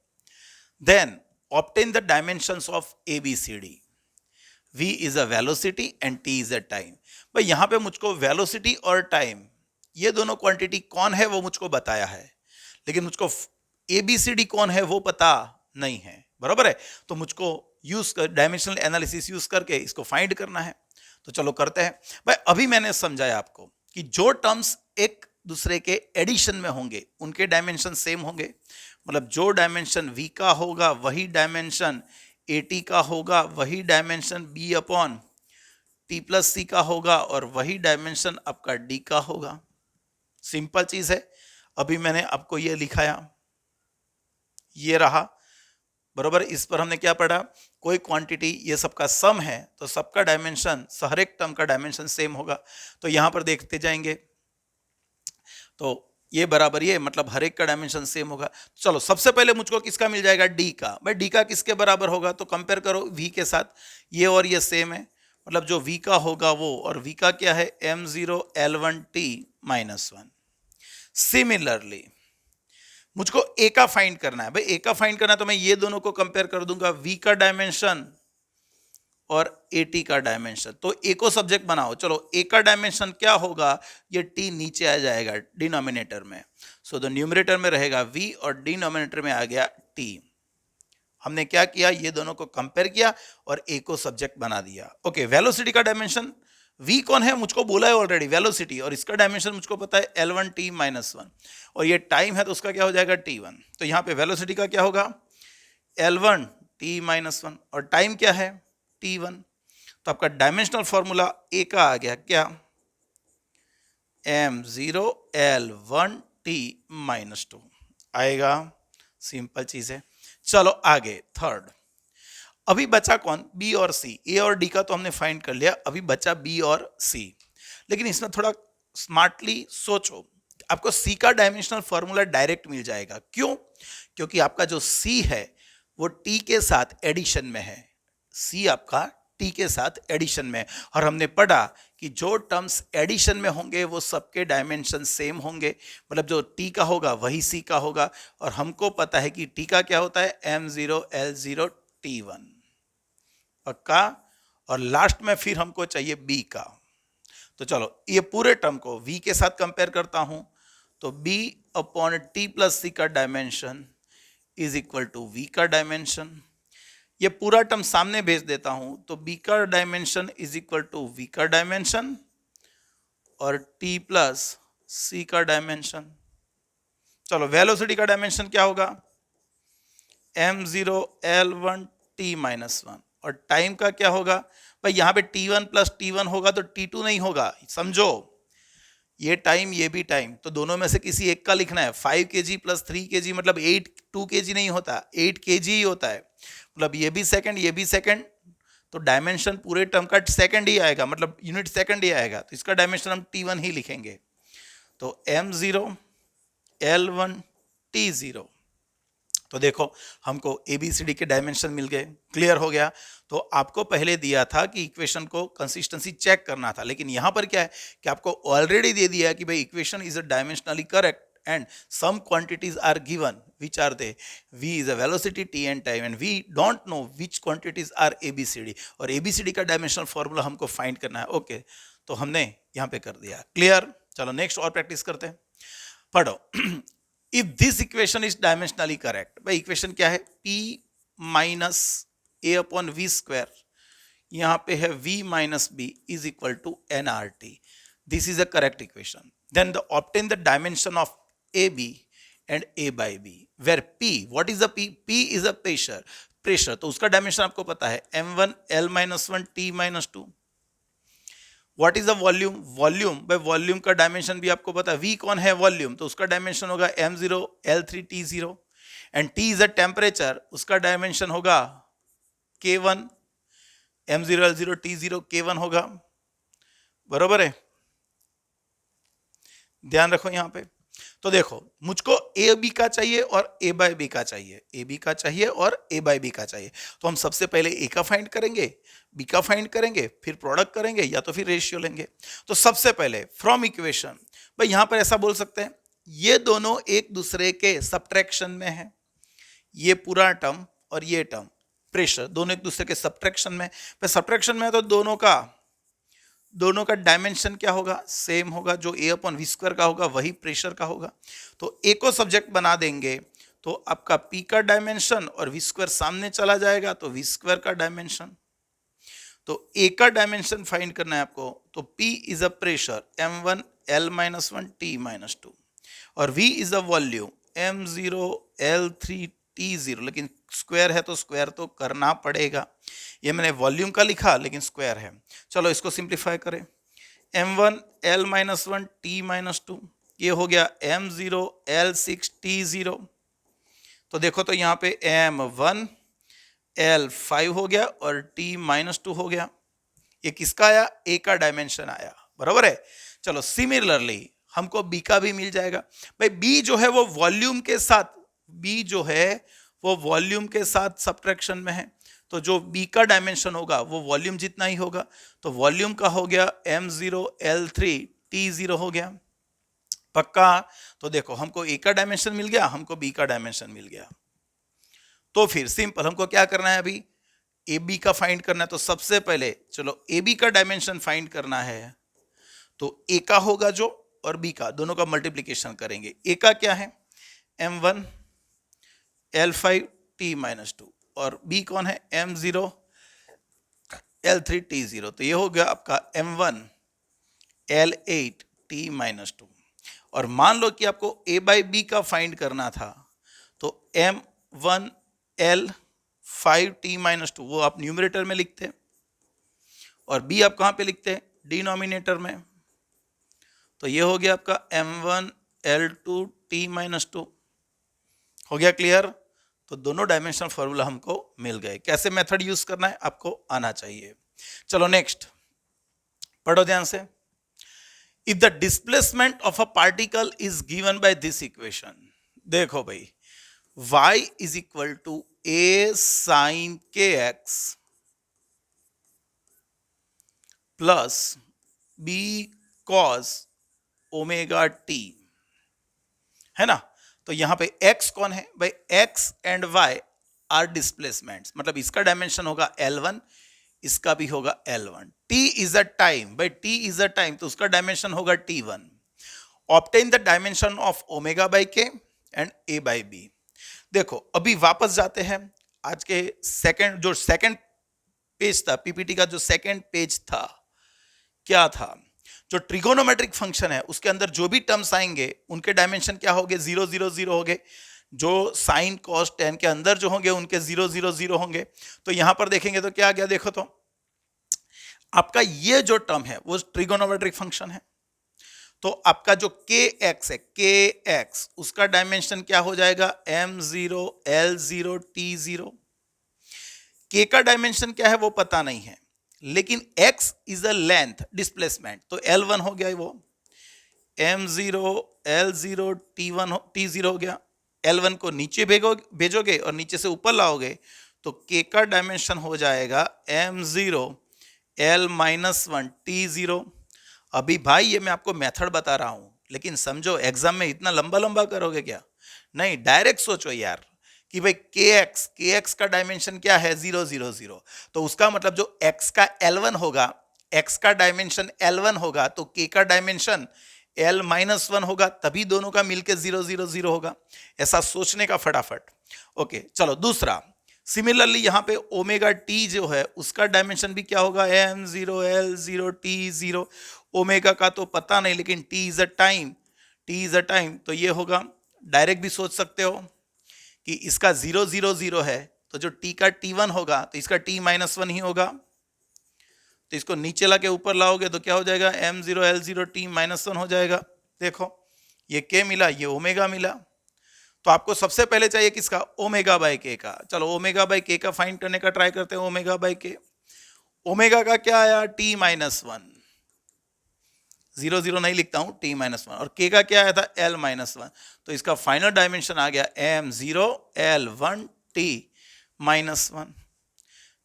Then obtain the dimensions of ABCD। v is a velocity and t is a time. भाई यहां पे मुझको वेलोसिटी और टाइम, ये दोनों क्वांटिटी कौन है वो मुझको बताया है, लेकिन मुझको ABCD कौन है वो पता नहीं है। बराबर है? तो मुझको डायमेंशनल एनालिसिस यूज करके इसको फाइंड करना है। तो चलो करते हैं। भाई अभी मैंने समझाया आपको कि जो टर्म्स एक दूसरे के एडिशन में होंगे उनके डायमेंशन सेम होंगे। मतलब जो डायमेंशन v का होगा वही डायमेंशन at का होगा, वही dimension b upon t plus c का होगा और वही डायमेंशन आपका d का होगा। सिंपल चीज है। अभी मैंने आपको ये लिखाया, ये रहा। बरोबर? इस पर हमने क्या पढ़ा? कोई क्वांटिटी ये सबका सम है तो सबका डायमेंशन, हर एक टर्म का डायमेंशन सेम होगा। तो यहाँ पर देखते जाएंगे तो ये बराबर ये, मतलब हर एक का डायमेंशन सेम होगा। चलो सबसे पहले मुझको किसका मिल जाएगा, डी का। भाई डी का किसके बराबर होगा, तो कंपेयर करो वी के साथ, ये और ये सेम है, मतलब जो वी का होगा वो, और वी का क्या है m0 l1t माइनस 1। सिमिलरली मुझको ए का फाइंड करना है। भाई ए का फाइंड करना है तो मैं ये दोनों को कंपेयर कर दूंगा, वी का डायमेंशन और ए टी का डायमेंशन। तो ए को सब्जेक्ट बनाओ। चलो ए का डायमेंशन क्या होगा, ये टी नीचे आ जाएगा डिनोमिनेटर में। सो द न्यूमरेटर में रहेगा वी और डिनोमिनेटर में आ गया टी। हमने क्या किया, ये दोनों को कंपेयर किया और ए को सब्जेक्ट बना दिया। ओके, वेलोसिटी का डायमेंशन v कौन है, मुझको बोला है ऑलरेडी वेलोसिटी, और इसका डायमेंशन मुझको पता है l1t माइनस 1, और ये टाइम है तो उसका क्या हो जाएगा t1। तो यहाँ पे वेलोसिटी का क्या होगा l1t माइनस 1 और टाइम क्या है t1। तो आपका डायमेंशनल फॉर्मूला a का आ गया क्या, m0 l1t माइनस 2 आएगा। सिंपल चीज है। चलो आगे थर्ड। अभी बचा कौन, बी और सी। ए और डी का तो हमने फाइंड कर लिया, अभी बचा बी और सी। लेकिन इसमें थोड़ा स्मार्टली सोचो, आपको सी का डायमेंशनल फॉर्मूला डायरेक्ट मिल जाएगा। क्यों, क्योंकि आपका जो सी है वो टी के साथ एडिशन में है। सी आपका टी के साथ एडिशन में, और हमने पढ़ा कि जो टर्म्स एडिशन में होंगे वो सबके डायमेंशन सेम होंगे, मतलब जो टी का होगा वही सी का होगा। और हमको पता है कि टी का क्या होता है m0 l0 t1 पक्का, और लास्ट में फिर हमको चाहिए b का। तो चलो ये पूरे टर्म को v के साथ कंपेयर करता हूं, तो b upon t plus c का dimension is equal to v का डायमेंशन। ये पूरा टर्म सामने भेज देता हूं, तो b का dimension is equal to v का डायमेंशन और t प्लस सी का डायमेंशन। चलो वेलोसिटी का डायमेंशन क्या होगा, m0 l1t माइनस 1, और टाइम का क्या होगा, भाई यहाँ पे t1 प्लस t1 होगा तो t2 नहीं होगा, समझो। ये टाइम ये भी टाइम, तो दोनों में से किसी एक का लिखना है। 5 kg प्लस 3 kg मतलब 2 kg नहीं होता, 8 kg ही होता है। मतलब ये भी सेकंड ये भी सेकंड, तो डायमेंशन पूरे टर्म का सेकंड ही आएगा, मतलब यूनिट सेकंड ही आएगा। तो इसका डायमेंशन हम t1 ही लिखेंगे। तो m0 l1 t0। तो देखो हमको ABCD के डायमेंशन मिल गए, क्लियर हो गया। तो आपको पहले दिया था कि इक्वेशन को कंसिस्टेंसी चेक करना था, लेकिन यहां पर क्या है कि आपको ऑलरेडी दे दिया है कि भाई equation is a dimensionally correct and some quantities are given, which are they, v is a velocity, t and time, and we don't know which quantities are ABCD, और ABCD का डायमेंशनल फॉर्मूला हमको फाइंड करना है। ओके, तो हमने यहाँ पे कर दिया, क्लियर। चलो नेक्स्ट और प्रैक्टिस करते हैं, पढ़ो। If this equation is dimensionally correct, भाई इक्वेशन क्या है, p minus a upon v square, यहाँ पे है v minus b is equal to nRT। This is a correct equation. Then the obtain the dimension of AB and A by B, where P, what is the P? P is a pressure, तो उसका डायमेंशन आपको पता है m1 l-1 t-2। What is the volume? Volume, भाई वॉल्यूम का डायमेंशन भी आपको पता है, V कौन है वॉल्यूम, तो उसका डायमेंशन होगा m0 l3 t0, and T is a temperature, उसका डायमेंशन होगा K1 m0 l0 t0 K1 होगा, बरोबर है, ध्यान रखो यहां पे। तो देखो मुझको ए बी का चाहिए और ए बाय बी का चाहिए, ए बी का चाहिए और ए बाय बी का चाहिए। तो हम सबसे पहले ए का फाइंड करेंगे, बी का फाइंड करेंगे, फिर प्रोडक्ट करेंगे या तो फिर रेशियो लेंगे। तो सबसे पहले फ्रॉम इक्वेशन, भाई यहां पर ऐसा बोल सकते हैं ये दोनों एक दूसरे के सब्ट्रैक्शन में है, ये पूरा टर्म और ये टर्म प्रेशर दोनों एक दूसरे के सब्ट्रैक्शन में। सब्ट्रैक्शन में है तो दोनों का डायमेंशन क्या होगा, सेम होगा, जो a अपॉन वी स्क्वायर का होगा वही प्रेशर का होगा। तो a को सब्जेक्ट बना देंगे तो आपका p का डायमेंशन और वी स्क्वायर सामने चला जाएगा तो वी स्क्वायर का डायमेंशन। तो a का डायमेंशन फाइंड करना है आपको, तो p is a pressure m1 l-1 t-2, और v is a volume m0 l3 t0, लेकिन स्क्वायर है तो स्क्वायर तो करना पड़ेगा। ये मैंने वॉल्यूम का लिखा लेकिन स्क्वायर है। चलो इसको सिंप्लीफाई करें, m1 l-1 t-2, ये हो गया m0 l6 t0। तो देखो तो यहाँ पे m1 L 5 हो गया और T -2 हो गया। ये किसका आया? A का डायमेंशन आया, बराबर है। चलो सिमिलरली हमको B का भी मिल जाएगा। भाई B जो है वो वॉल्यूम के साथ, B जो है वो वॉल्यूम के साथ सब्ट्रैक्शन में है, तो जो B का डायमेंशन होगा वो वॉल्यूम जितना ही होगा। तो वॉल्यूम का हो गया m0 L3 T0 हो गया, पक्का। तो देखो हमको A का डायमेंशन मिल गया, हमको B का डायमेंशन मिल गया। तो फिर सिंपल हमको क्या करना है, अभी ए बी का फाइंड करना है। तो सबसे पहले चलो ए बी का डायमेंशन फाइंड करना है, तो ए का होगा जो और बी का, दोनों का मल्टीप्लीकेशन करेंगे। ए का क्या है? m1 L5 T -2 और बी कौन है? m0 L3 T0। तो ये हो गया आपका m1 L8 T -2। और मान लो कि आपको a बाई बी का फाइंड करना था, तो m1 L5 T -2 वो आप न्यूमरेटर में लिखते हैं और b आप कहाँ पे लिखते हैं? डिनोमिनेटर में। तो ये हो गया आपका m1 L2 T -2। हो गया क्लियर? तो दोनों डायमेंशनल फॉर्मूला हमको मिल गए। कैसे मेथड यूज करना है आपको आना चाहिए। चलो नेक्स्ट पढ़ो ध्यान से। If the displacement of a particle is given by this equation, देखो भाई y is equal to a sin kx plus b cos omega t, है ना। तो यहां पे x कौन है भाई? x and y are displacements, मतलब इसका डायमेंशन होगा L1, इसका भी होगा L1। t is a time, भाई t इज अ टाइम, तो उसका डायमेंशन होगा T1। Obtain the dimension of omega by के एंड a बाई बी। देखो अभी वापस जाते हैं आज के सेकंड पेज था, पीपीटी का जो सेकंड पेज था, क्या था? जो ट्रिगोनोमेट्रिक फंक्शन है उसके अंदर जो भी टर्म्स आएंगे उनके डायमेंशन क्या होंगे? 0 0 0 होंगे। जो साइन कॉस टेन के अंदर जो होंगे उनके 0 0 0 होंगे। तो यहां पर देखेंगे तो क्या आ गया? देखो तो आपका ये जो टर्म है वो ट्रिगोनोमेट्रिक फंक्शन है। तो आपका जो kx है, kx उसका डायमेंशन क्या हो जाएगा? m0 L0 T0। k का डायमेंशन क्या है वो पता नहीं है, लेकिन x is a length displacement, तो L1 हो गया वो, m0 L0 T0 हो गया। L1 को नीचे भेजोगे और नीचे से ऊपर लाओगे तो k का डायमेंशन हो जाएगा m0 L-1 T0। अभी भाई ये मैं आपको मेथड बता रहा हूं, लेकिन समझो एग्जाम में इतना लंबा लंबा करोगे क्या? नहीं, डायरेक्ट सोचो यार कि भाई kx का डायमेंशन क्या है? 0 0 0। तो उसका मतलब जो x का L1 होगा, x का डायमेंशन L1 होगा, तो k का डायमेंशन L-1 होगा, तभी दोनों का मिलके 0 0 0 होगा। ऐसा सोचने का फटाफट। ओके चलो दूसरा। सिमिलरली यहां पे ओमेगा टी जो है उसका डायमेंशन भी क्या होगा? m0 L0 T0। ओमेगा का तो पता नहीं, लेकिन t इज अ टाइम, तो ये होगा। डायरेक्ट भी सोच सकते हो कि इसका 0 0 0 है, तो जो t का T1 होगा तो इसका t -1 ही होगा। तो इसको नीचे ला के ऊपर लाओगे तो क्या हो जाएगा? m0 L0 T -1 हो जाएगा। देखो ये k मिला, ये ओमेगा मिला। तो आपको सबसे पहले चाहिए किसका? ओमेगा बाई के का। चलो ओमेगा बाई के का फाइंड करने का ट्राई करते हैं। ओमेगा बाई के, ओमेगा का क्या आया? t -1, 0 0 नहीं लिखता हूं, t -1। और k का क्या आया था? L-1। तो इसका फाइनल डायमेंशन आ गया m0 L1 T -1।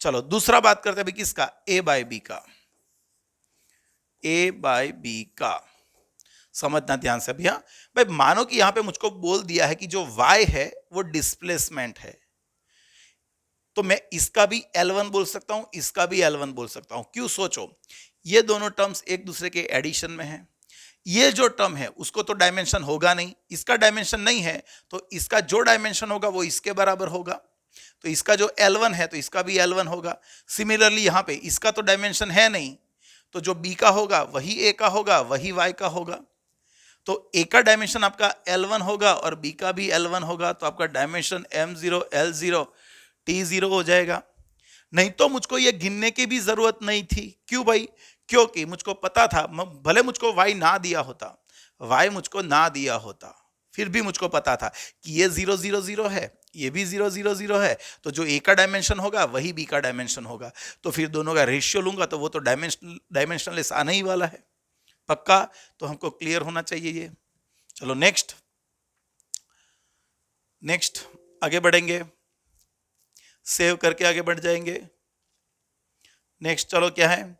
चलो दूसरा बात करते हैं अभी किसका? a बाई बी का। a बाई बी का समझना ध्यान से भैया। भाई मानो कि यहां पे मुझको बोल दिया है कि जो y है वो डिस्प्लेसमेंट है, तो मैं इसका भी L1 बोल सकता हूं, इसका भी L1 बोल सकता हूं। क्यों? सोचो, ये दोनों टर्म्स एक दूसरे के एडिशन में हैं। ये जो टर्म है उसको तो डायमेंशन होगा नहीं, इसका डायमेंशन नहीं है, तो इसका जो डायमेंशन होगा वो इसके बराबर होगा। तो इसका जो L1 है तो इसका भी L1 होगा। सिमिलरली यहां पे इसका तो डायमेंशन है नहीं, तो जो B का होगा वही A का होगा, वही Y का होगा। तो A का डायमेंशन आपका L1 होगा और B का भी L1 होगा, तो आपका डायमेंशन m0 L0 T0 हो जाएगा। नहीं तो मुझको ये गिनने की भी जरूरत नहीं थी। क्यों भाई? क्योंकि मुझको पता था, भले मुझको y ना दिया होता, फिर भी मुझको पता था कि ये 0 0 0 है ये भी 0 0 0 है, तो जो ए का डायमेंशन होगा वही बी का डायमेंशन होगा, तो फिर दोनों का रेशियो लूंगा तो वो तो डायमेंशनलेस आने ही वाला है, पक्का। तो हमको क्लियर होना चाहिए ये। चलो नेक्स्ट आगे बढ़ेंगे, सेव करके आगे बढ़ जाएंगे। नेक्स्ट चलो क्या है,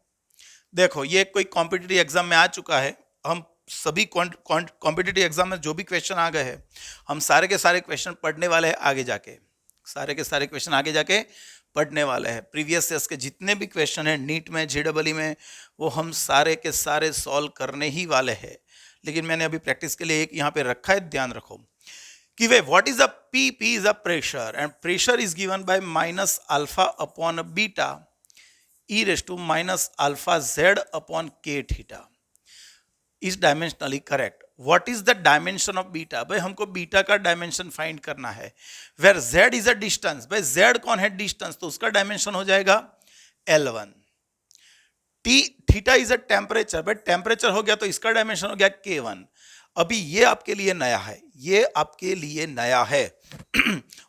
देखो ये कोई कॉम्पिटिटिव एग्जाम में आ चुका है, हम सभी कॉम्पिटिटिव एग्जाम में जो भी क्वेश्चन आ गए हैं हम सारे के सारे क्वेश्चन पढ़ने वाले हैं आगे जाके, सारे के सारे क्वेश्चन आगे जाके पढ़ने वाले हैं। प्रीवियस ईयर्स के जितने भी क्वेश्चन हैं नीट में, जेडबलई में, वो हम सारे के सारे सॉल्व करने ही वाले हैं। लेकिन मैंने अभी प्रैक्टिस के लिए एक यहाँ पे रखा है, ध्यान रखो कि way what is a P is a pressure and pressure is given bye minus alpha upon beta e raised to minus alpha z upon k theta is dimensionally correct. What is the dimension of beta? भाई हमको बीटा का डायमेंशन फाइंड करना है। Where z is a distance, भाई z कौन है डिस्टेंस, तो उसका डायमेंशन हो जाएगा L1। Theta is a temperature, भाई टेम्परेचर हो गया तो इसका डायमेंशन हो गया K1। अभी ये आपके लिए नया है, ये आपके लिए नया है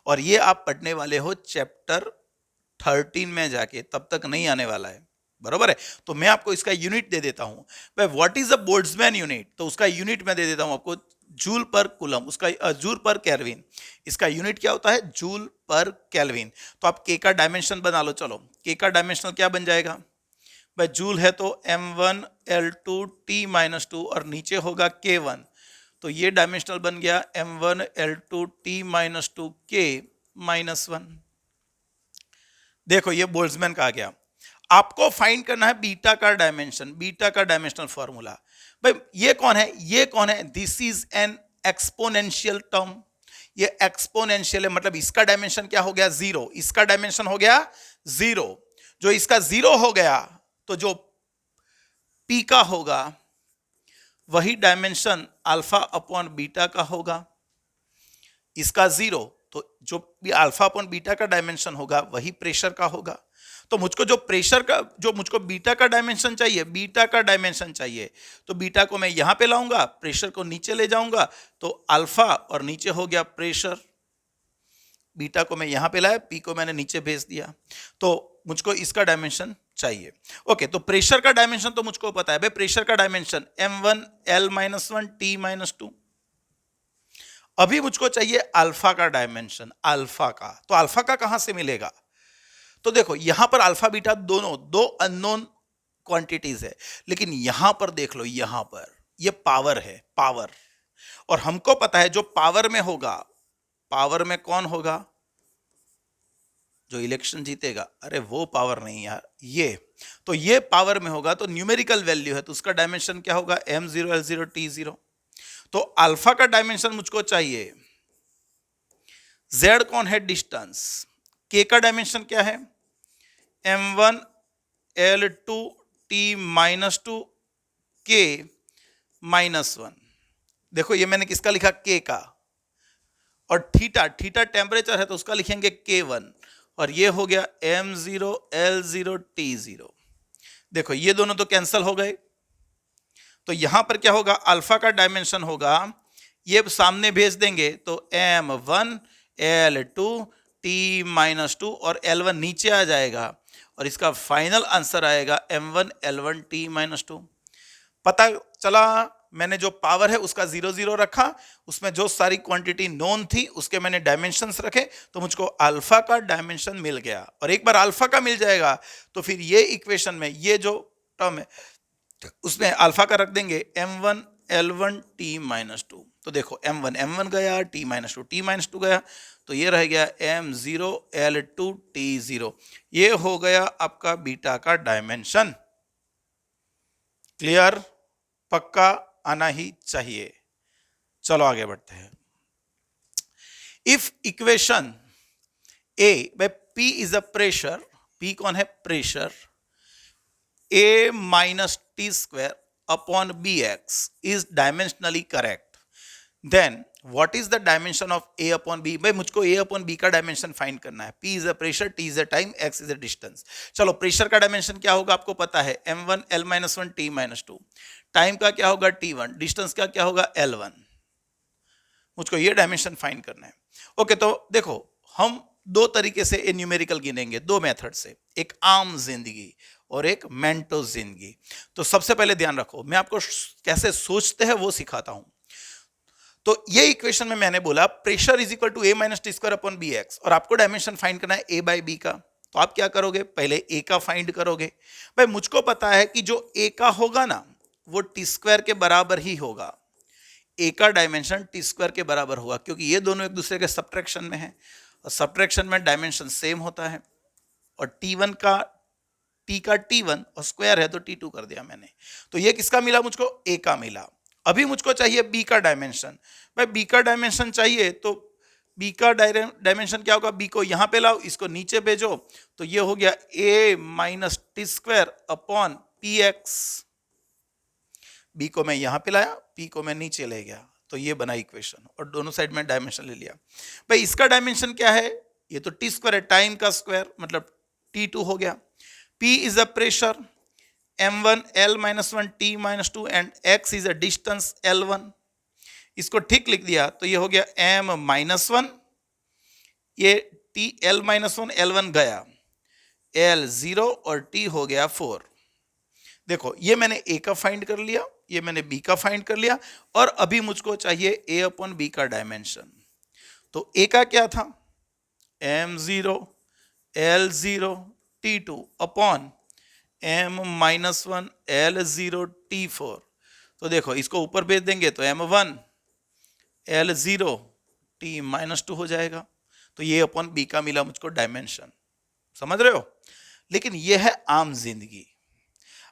और ये आप पढ़ने वाले हो चैप्टर 13 में जाके, तब तक नहीं आने वाला है, बरोबर है। तो मैं आपको इसका यूनिट दे देता हूं, भाई what is a Boltzmann unit, तो उसका यूनिट मैं दे देता हूं आपको जूल पर कूलम, उसका जूल पर केल्विन, इसका यूनिट क्या होता है, जूल पर केल्विन। तो आप के का डायमेंशन बना लो, चलो के का डायमेंशन क्या बन जाएगा, भाई जूल है तो m1 L2 T-2 और नीचे होगा K1, तो ये डायमेंशनल बन गया m1 L2 T-2 K-1। देखो ये बोल्ट्जमैन का आ गया। आपको फाइंड करना है बीटा का डायमेंशन, बीटा का डायमेंशनल फॉर्मूला। भाई ये कौन है, ये कौन है, this is an exponential term, ये एक्सपोनेंशियल है, मतलब इसका डायमेंशन क्या हो गया, 0, इसका डायमेंशन हो गया 0। जो इसका 0 हो गया तो जो पी का होगा वही डायमेंशन अल्फा अपॉन बीटा का होगा, इसका 0, तो जो भी अल्फा अपॉन बीटा का डायमेंशन होगा वही प्रेशर का होगा। तो मुझको जो प्रेशर का, जो मुझको बीटा का डायमेंशन चाहिए, बीटा का डायमेंशन चाहिए, तो बीटा को मैं यहां पे लाऊंगा, प्रेशर को नीचे ले जाऊंगा, तो अल्फा और नीचे हो गया प्रेशर, बीटा को मैं यहां पे लाया, पी को मैंने नीचे भेज दिया, तो मुझको इसका डायमेंशन चाहिए। ओके, तो प्रेशर का डायमेंशन तो मुझको पता है, भाई प्रेशर का डायमेंशन m1 L-1 T-2। अभी मुझको चाहिए अल्फा का डायमेंशन, अल्फा का, तो अल्फा का कहां से मिलेगा, तो देखो यहां पर अल्फा बीटा दोनों दो अननोन क्वांटिटीज है, लेकिन यहां पर देख लो, यहां पर ये पावर है, पावर, और हमको पता है जो पावर में होगा, पावर में कौन होगा, जो इलेक्शन जीतेगा, अरे वो पावर नहीं यार, ये तो ये पावर में होगा, तो न्यूमेरिकल वैल्यू है, तो उसका डायमेंशन क्या होगा, m0 L0 T0। तो अल्फा का डायमेंशन मुझको चाहिए, z कौन है डिस्टेंस, k का डायमेंशन क्या है, m1 L2 T-2 K-1। देखो ये मैंने किसका लिखा, k का, और थीटा, थीटा टेम्परेचर है तो उसका लिखेंगे K1, और ये हो गया m0 L0 T0। देखो ये दोनों तो कैंसल हो गए, तो यहां पर क्या होगा, अल्फा का डायमेंशन होगा, ये सामने भेज देंगे तो m1 L2 T-2 और L1 नीचे आ जाएगा, और इसका फाइनल आंसर आएगा m1 L1 T-2। पता चला, मैंने जो पावर है उसका 0 0 रखा, उसमें जो सारी क्वांटिटी नोन थी उसके मैंने डायमेंशंस रखे, तो मुझको अल्फा का डायमेंशन मिल गया। और एक बार अल्फा का मिल जाएगा तो फिर ये इक्वेशन में ये जो टर्म है उसमें अल्फा का रख देंगे m1 L1 T-2। तो देखो m1 m1 गया, T-2 T-2 गया, तो ये रह गया m0 L2 T0। ये हो गया आपका बीटा का डायमेंशन। क्लियर, पक्का आना ही चाहिए। चलो आगे बढ़ते हैं। If equation A by P is a pressure, P कौन है, pressure, A minus T square upon Bx is dimensionally correct, then what is the dimension of A upon B? भाई मुझको A upon B का डायमेंशन फाइंड करना है। P is a pressure, T is a time, X is a distance। चलो प्रेशर का डायमेंशन क्या होगा आपको पता है, m1 L-1 T-2। टाइम का क्या होगा T1, डिस्टेंस का क्या होगा L1। मुझको ये डायमेंशन फाइंड करना है। ओके, तो देखो हम दो तरीके से ये न्यूमेरिकल गिनेंगे, दो मेथड से, एक आम जिंदगी और एक मेंटो जिंदगी। तो सबसे पहले ध्यान रखो, मैं आपको कैसे सोचते हैं वो सिखाता हूं। तो ये इक्वेशन में मैंने बोला pressure is equal to a minus T square upon b x, और आपको डायमेंशन फाइंड करना है ए बाई बी का। तो आप क्या करोगे, पहले ए का फाइंड करोगे। भाई मुझको पता है कि जो ए का होगा ना वो टी स्क्वायर के बराबर ही होगा, ए का डायमेंशन टी स्क्वायर के बराबर होगा, क्योंकि ये दोनों एक दूसरे के सब्ट्रैक्शन में है, और सब्ट्रैक्शन में डायमेंशन सेम होता है। और टी1 का टी1 और स्क्वायर है तो टी2 कर दिया मैंने। तो ये किसका मिला मुझको, ए का मिला। अभी मुझको चाहिए बी का डायमेंशन। भाई बी का डायमेंशन चाहिए तो बी का डायमेंशन क्या होगा, बी को यहां पे लाओ, इसको नीचे भेजो, तो ये हो गया A minus T square upon P X. B को मैं यहां पे लाया, पी को मैं नीचे ले गया, तो ये बना इक्वेशन, और दोनों साइड में डायमेंशन ले लिया। भाई इसका डायमेंशन क्या है, ये तो टी स्क्वायर है, टाइम का स्क्वायर मतलब T2 हो गया। P is a pressure, M1 L minus 1 T minus 2 and X is a distance L1। इसको ठीक लिख दिया तो ये हो गया M minus 1, ये T L minus 1 L1 गया, L 0 और T हो गया 4। देखो ये मैंने A का फाइंड कर लिया, ये मैंने B का फाइंड कर लिया, और अभी मुझको चाहिए A अपॉन B का डायमेंशन। तो A का क्या था, M0 L0 T2 upon M-1 L0 T4। तो देखो इसको ऊपर भेज देंगे तो M1 L0 T-2 हो जाएगा। तो ये अपॉन बी का मिला मुझको डायमेंशन, समझ रहे हो। लेकिन ये है आम जिंदगी।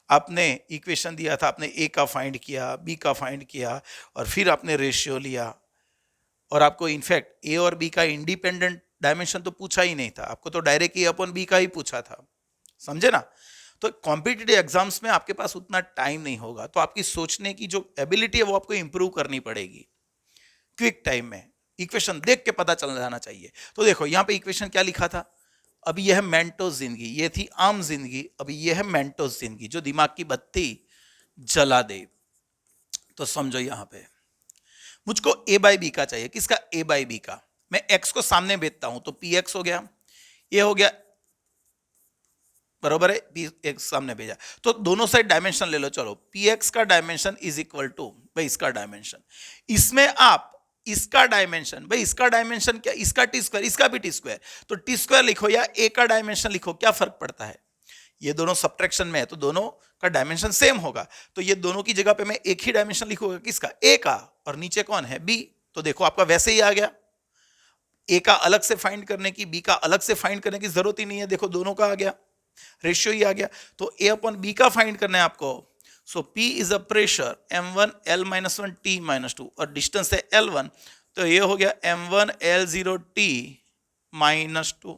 आपने इक्वेशन दिया था, आपने ए का फाइंड किया, बी का फाइंड किया, और फिर आपने रेशियो लिया, और आपको इनफैक्ट ए और बी का इंडिपेंडेंट डायमेंशन तो पूछा ही नहीं था, आपको तो डायरेक्ट ए अपॉन बी का ही पूछा था, समझे ना। तो कॉम्पिटिटिव एग्जाम्स में आपके पास उतना टाइम नहीं होगा, तो आपकी सोचने की जो एबिलिटी है वो आपको इंप्रूव करनी पड़ेगी। क्विक टाइम में इक्वेशन देख के पता चल जाना चाहिए। तो देखो यहाँ पे इक्वेशन क्या लिखा था, अभी यह है मेंटो जिंदगी, ये थी आम जिंदगी, अभी यह है मेंटो जिंदगी जो दिमाग की बत्ती जला दे। तो समझो यहाँ पे मुझको ए बाई बी का चाहिए, किसका, ए बाई बी का। मैं एक्स को सामने भेजता हूं तो पी एक्स हो गया, ये हो गया, बरोबर है, पी एक्स सामने भेजा, तो दोनों साइड डायमेंशन ले लो। चलो पी एक्स का डायमेंशन इज इक्वल टू, भाई इसका डायमेंशन, इसमें आप इसका डायमेंशन, भाई इसका डायमेंशन क्या, इसका टी स्क्वायर, इसका भी टी स्क्वायर, तो टी स्क्वायर लिखो या ए का डायमेंशन लिखो, क्या फर्क पड़ता है, ये दोनों सब्ट्रैक्शन में है तो दोनों का डायमेंशन सेम होगा। तो ये दोनों की जगह पे मैं एक ही डायमेंशन लिखूंगा, किसका, ए का, और नीचे कौन है, बी। तो देखो आपका वैसे ही आ गया, ए का अलग से फाइंड करने की, बी का अलग से फाइंड करने की जरूरत ही नहीं है, देखो दोनों का आ गया, रेशियो ही आ गया। तो ए अपॉन बी का फाइंड करना है आपको। सो P is a pressure M1 L-1 T-2 और डिस्टेंस है L1, तो ये हो गया M1 L0 T-2।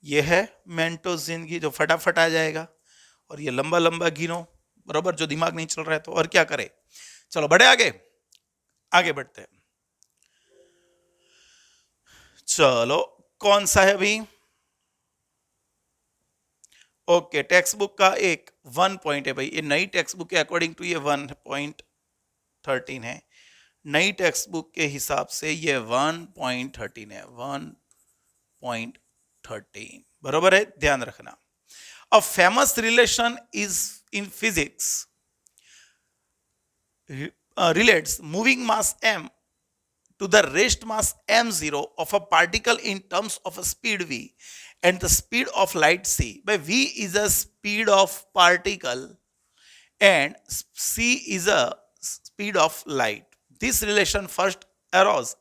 ये है मेंटो जिंदगी जो फटाफट आ जाएगा, और ये लंबा लंबा गिनो, बराबर, जो दिमाग नहीं चल रहा है तो और क्या करे। चलो बढ़े आगे, आगे बढ़ते हैं। चलो कौन सा है अभी, ओके, टेक्स्ट बुक का एक 1 पॉइंट है भाई, ये नई टेक्स्ट बुक के अकॉर्डिंग टू ये 1.13 है, नई टेक्स्ट बुक के हिसाब से ये 1.13 है, 1.13, बरोबर है, ध्यान रखना। A famous relation is in physics relates moving mass m to the rest mass m0 of a particle in terms of a speed v and the speed of light c, by v is a speed of particle and c is a speed of light. This relation first arose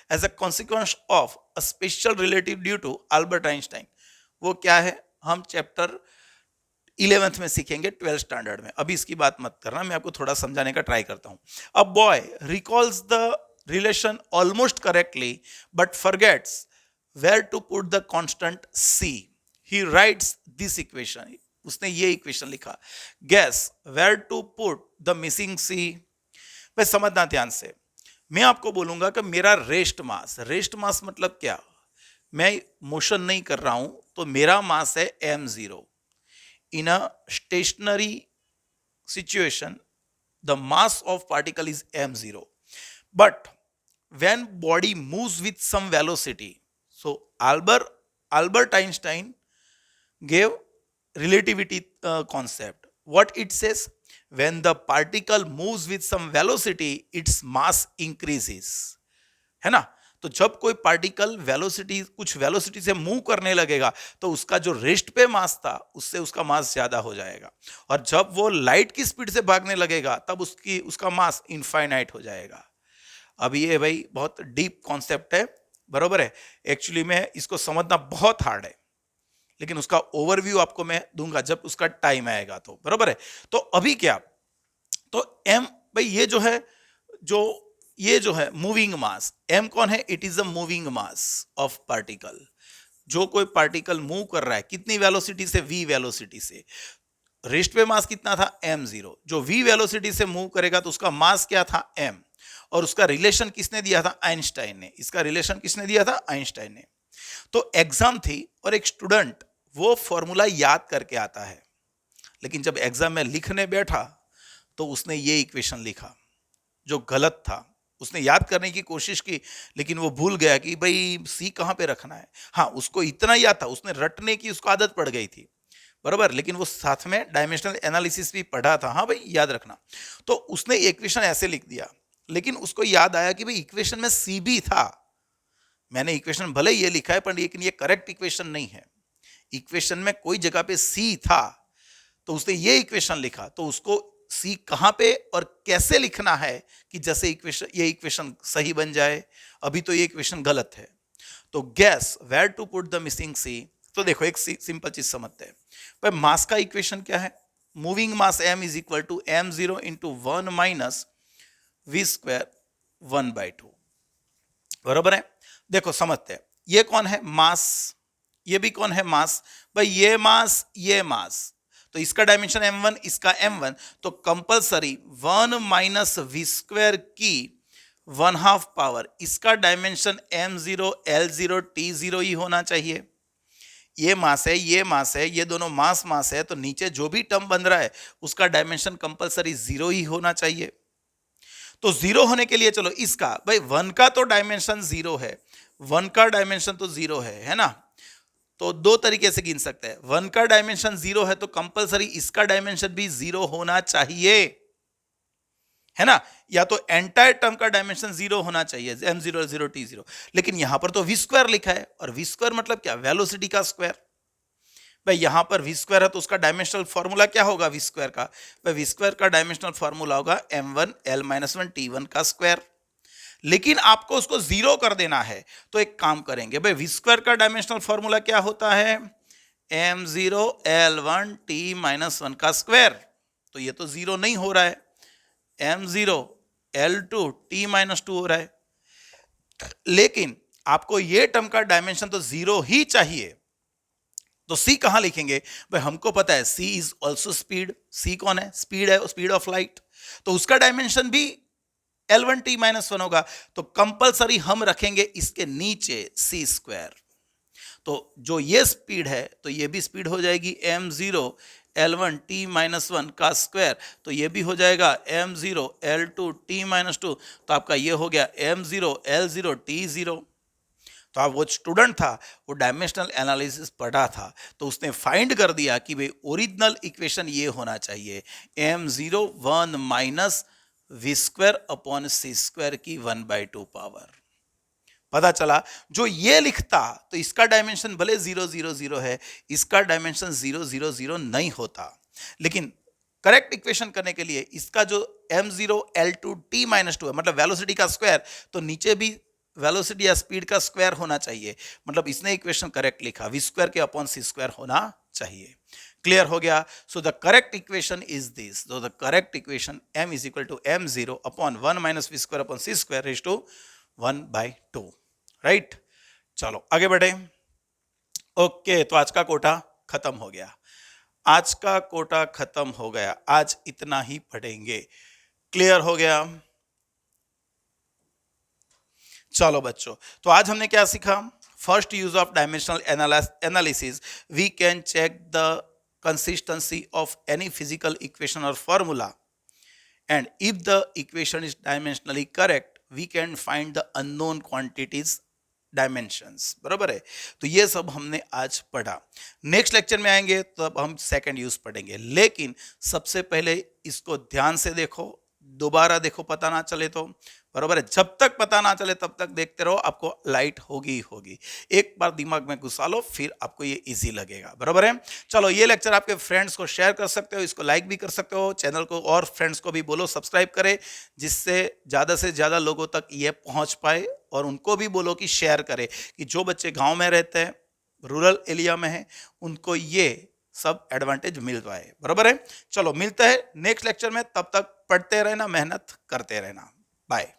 as a consequence of a special relative due to Albert Einstein. वो क्या है, हम चैप्टर 11th में सीखेंगे, 12th स्टैंडर्ड में, अभी इसकी बात मत करना, मैं आपको थोड़ा समझाने का ट्राई करता हूं। A boy recalls the relation almost correctly but forgets where to put the constant c. He writes this equation, उसने ये इक्वेशन लिखा, guess where to put the missing c। भाई समझना ध्यान से, मैं आपको बोलूंगा कि मेरा रेस्ट मास मतलब क्या, मैं मोशन नहीं कर रहा हूं तो मेरा मास है m0। In a stationary situation, the mass of particle is m0. But when body moves with some velocity, Albert Einstein gave relativity concept. What it says? When the particle moves with some velocity, its mass increases. है ना? तो जब कोई पार्टिकल वेलोसिटी कुछ वेलोसिटी से मूव करने लगेगा तो उसका जो रेस्ट पे मास था उससे उसका मास ज्यादा हो जाएगा, और जब वो लाइट की स्पीड से भागने लगेगा तब उसका मास इनफाइनाइट हो जाएगा। अब ये भाई बहुत डीप कॉन्सेप्ट है, बरोबर है। एक्चुअली में इसको समझना बहुत हार्ड है, लेकिन उसका ओवरव्यू आपको मैं दूंगा जब उसका टाइम आएगा, तो बरोबर है। तो अभी क्या, तो एम भाई ये जो है मूविंग मास, एम कौन है? It is a moving mass of particle. जो कोई पार्टिकल मूव कर रहा है कितनी वेलोसिटी से? वी वेलोसिटी से। रेस्ट पे मास कितना था? m0। जो v वेलोसिटी से मूव करेगा तो उसका मास क्या था? m। और उसका रिलेशन किसने दिया था? आइंस्टाइन ने। इसका रिलेशन किसने दिया था? आइंस्टाइन ने। तो एग्जाम थी और एक स्टूडेंट वो फॉर्मूला याद करके आता है, लेकिन जब एग्जाम में लिखने बैठा तो उसने ये इक्वेशन लिखा जो गलत था। उसने याद करने की कोशिश की लेकिन वो भूल गया कि भाई सी कहाँ पे रखना है। हाँ, उसको इतना याद था, उसने रटने की उसको आदत पड़ गई थी, बराबर, लेकिन वो साथ में डायमेंशनल एनालिसिस भी पढ़ा था। हाँ भाई, याद रखना। तो उसने इक्वेशन ऐसे लिख दिया, लेकिन उसको याद आया कि भाई इक्वेशन में सी भी था। मैंने इक्वेशन भले ही ये लिखा है पर लेकिन ये करेक्ट इक्वेशन नहीं है। इक्वेशन में कोई जगह पे सी था तो उसने ये इक्वेशन लिखा, तो उसको सी कहां पे और कैसे लिखना है कि जैसे ये इक्वेशन सही बन जाए। अभी तो ये इक्वेशन गलत है। तो guess where to put the missing C. तो देखो एक सिंपल चीज समझते हैं भाई, मास का इक्वेशन क्या है? Moving mass m is equal to m0 into 1 minus v square 1/2, बराबर है। देखो समझते हैं, ये कौन है? मास। ये भी कौन है? मास। भाई ये मास, तो इसका डायमेंशन m1, इसका m1, तो कंपलसरी 1 माइनस वी स्क्वायर की 1/2 पावर, इसका डायमेंशन m0 l0 t0 ही होना चाहिए। ये मास है, ये मास है, ये दोनों मास है, तो नीचे जो भी टर्म बन रहा है उसका डायमेंशन कंपलसरी 0 ही होना चाहिए। तो 0 होने के लिए चलो इसका, भाई 1 का तो डायमेंशन 0 है, 1 का डायमेंशन तो 0 है ना। तो दो तरीके से गिन सकते हैं। 1 का डायमेंशन 0 है तो कंपलसरी इसका डायमेंशन भी 0 होना चाहिए, है ना। या तो एंटायर टर्म का डायमेंशन 0 होना चाहिए, m0 0 t0, लेकिन यहां पर तो v स्क्वायर लिखा है, और v स्क्वायर मतलब क्या? वेलोसिटी का स्क्वायर। भाई यहां पर v स्क्वायर है तो उसका डायमेंशनल फॉर्मूला क्या होगा v स्क्वायर का? भाई v स्क्वायर का डायमेंशनल फॉर्मूला होगा m1 l-1 t1 का स्क्वायर। लेकिन आपको उसको 0 कर देना है, तो एक काम करेंगे भाई, v स्क्वायर का डायमेंशनल फॉर्मूला क्या होता है? m0 l1 t-1 का स्क्वायर। तो ये तो 0 नहीं हो रहा है, m0 l2 t-2 हो रहा है। लेकिन आपको ये टर्म का डायमेंशन तो 0 ही चाहिए, तो c कहां लिखेंगे? भाई हमको पता है c is also speed. c कौन है? स्पीड है, स्पीड ऑफ लाइट, तो उसका डायमेंशन भी l1 t-1 होगा। तो कंपलसरी हम रखेंगे इसके नीचे c स्क्वायर। तो जो ये स्पीड है तो ये भी स्पीड हो जाएगी m0 l1 t-1 का स्क्वायर, तो ये भी हो जाएगा m0 l2 t-2, तो आपका ये हो गया m0 l0 t0। तो आप वो स्टूडेंट था, वो डायमेंशनल एनालिसिस पढ़ा था, तो उसने फाइंड कर दिया कि भाई ओरिजिनल इक्वेशन ये होना चाहिए m0 1 minus v square upon c square की 1/2 पावर। पता चला जो ये लिखता तो इसका डायमेंशन भले 0 0 0 है, इसका डायमेंशन 0 0 0 नहीं होता, लेकिन करेक्ट इक्वेशन करने के लिए इसका जो m0 l2 t-2 है, मतलब वेलोसिटी का स्क्वायर, तो नीचे भी वेलोसिटी या स्पीड का स्क्वायर होना चाहिए, मतलब इसने इक्वेशन करेक्ट लिखा, वी स्क्वायर के अपॉन सी स्क्वायर होना चाहिए। क्लियर हो गया? So the correct equation is this. So the correct equation m is equal to m0 upon 1 minus v square upon c square raise to 1/2। Right, चलो आगे बढ़े। ओके, तो आज का कोटा खत्म हो गया, आज का कोटा खत्म हो गया, आज इतना ही पढ़ेंगे। क्लियर हो गया? चलो बच्चों, तो आज हमने क्या सीखा? First use of dimensional analysis, we can check the consistency of any physical equation or formula, and if the equation is dimensionally correct we can find the unknown quantities dimensions, बराबर है। तो ये सब हमने आज पढ़ा। नेक्स्ट लेक्चर में आएंगे तब हम सेकंड यूज पढ़ेंगे, लेकिन सबसे पहले इसको ध्यान से देखो, दोबारा देखो, पता ना चले तो, बराबर है। जब तक पता ना चले तब तक देखते रहो, आपको लाइट होगी ही होगी। एक बार दिमाग में घुसा लो, फिर आपको ये इजी लगेगा, बराबर है। चलो, ये लेक्चर आपके फ्रेंड्स को शेयर कर सकते हो, इसको लाइक भी कर सकते हो, चैनल को और फ्रेंड्स को भी बोलो सब्सक्राइब करें, जिससे से ज्यादा लोगों तक ये पहुंच पाए। और उनको भी बोलो कि शेयर करें, कि जो बच्चे गांव में रहते हैं, रूरल एरिया में है, उनको ये सब एडवांटेज मिल पाए, बराबर है। चलो, मिलते हैं नेक्स्ट लेक्चर में, तब तक पढ़ते रहना, मेहनत करते रहना। बाय।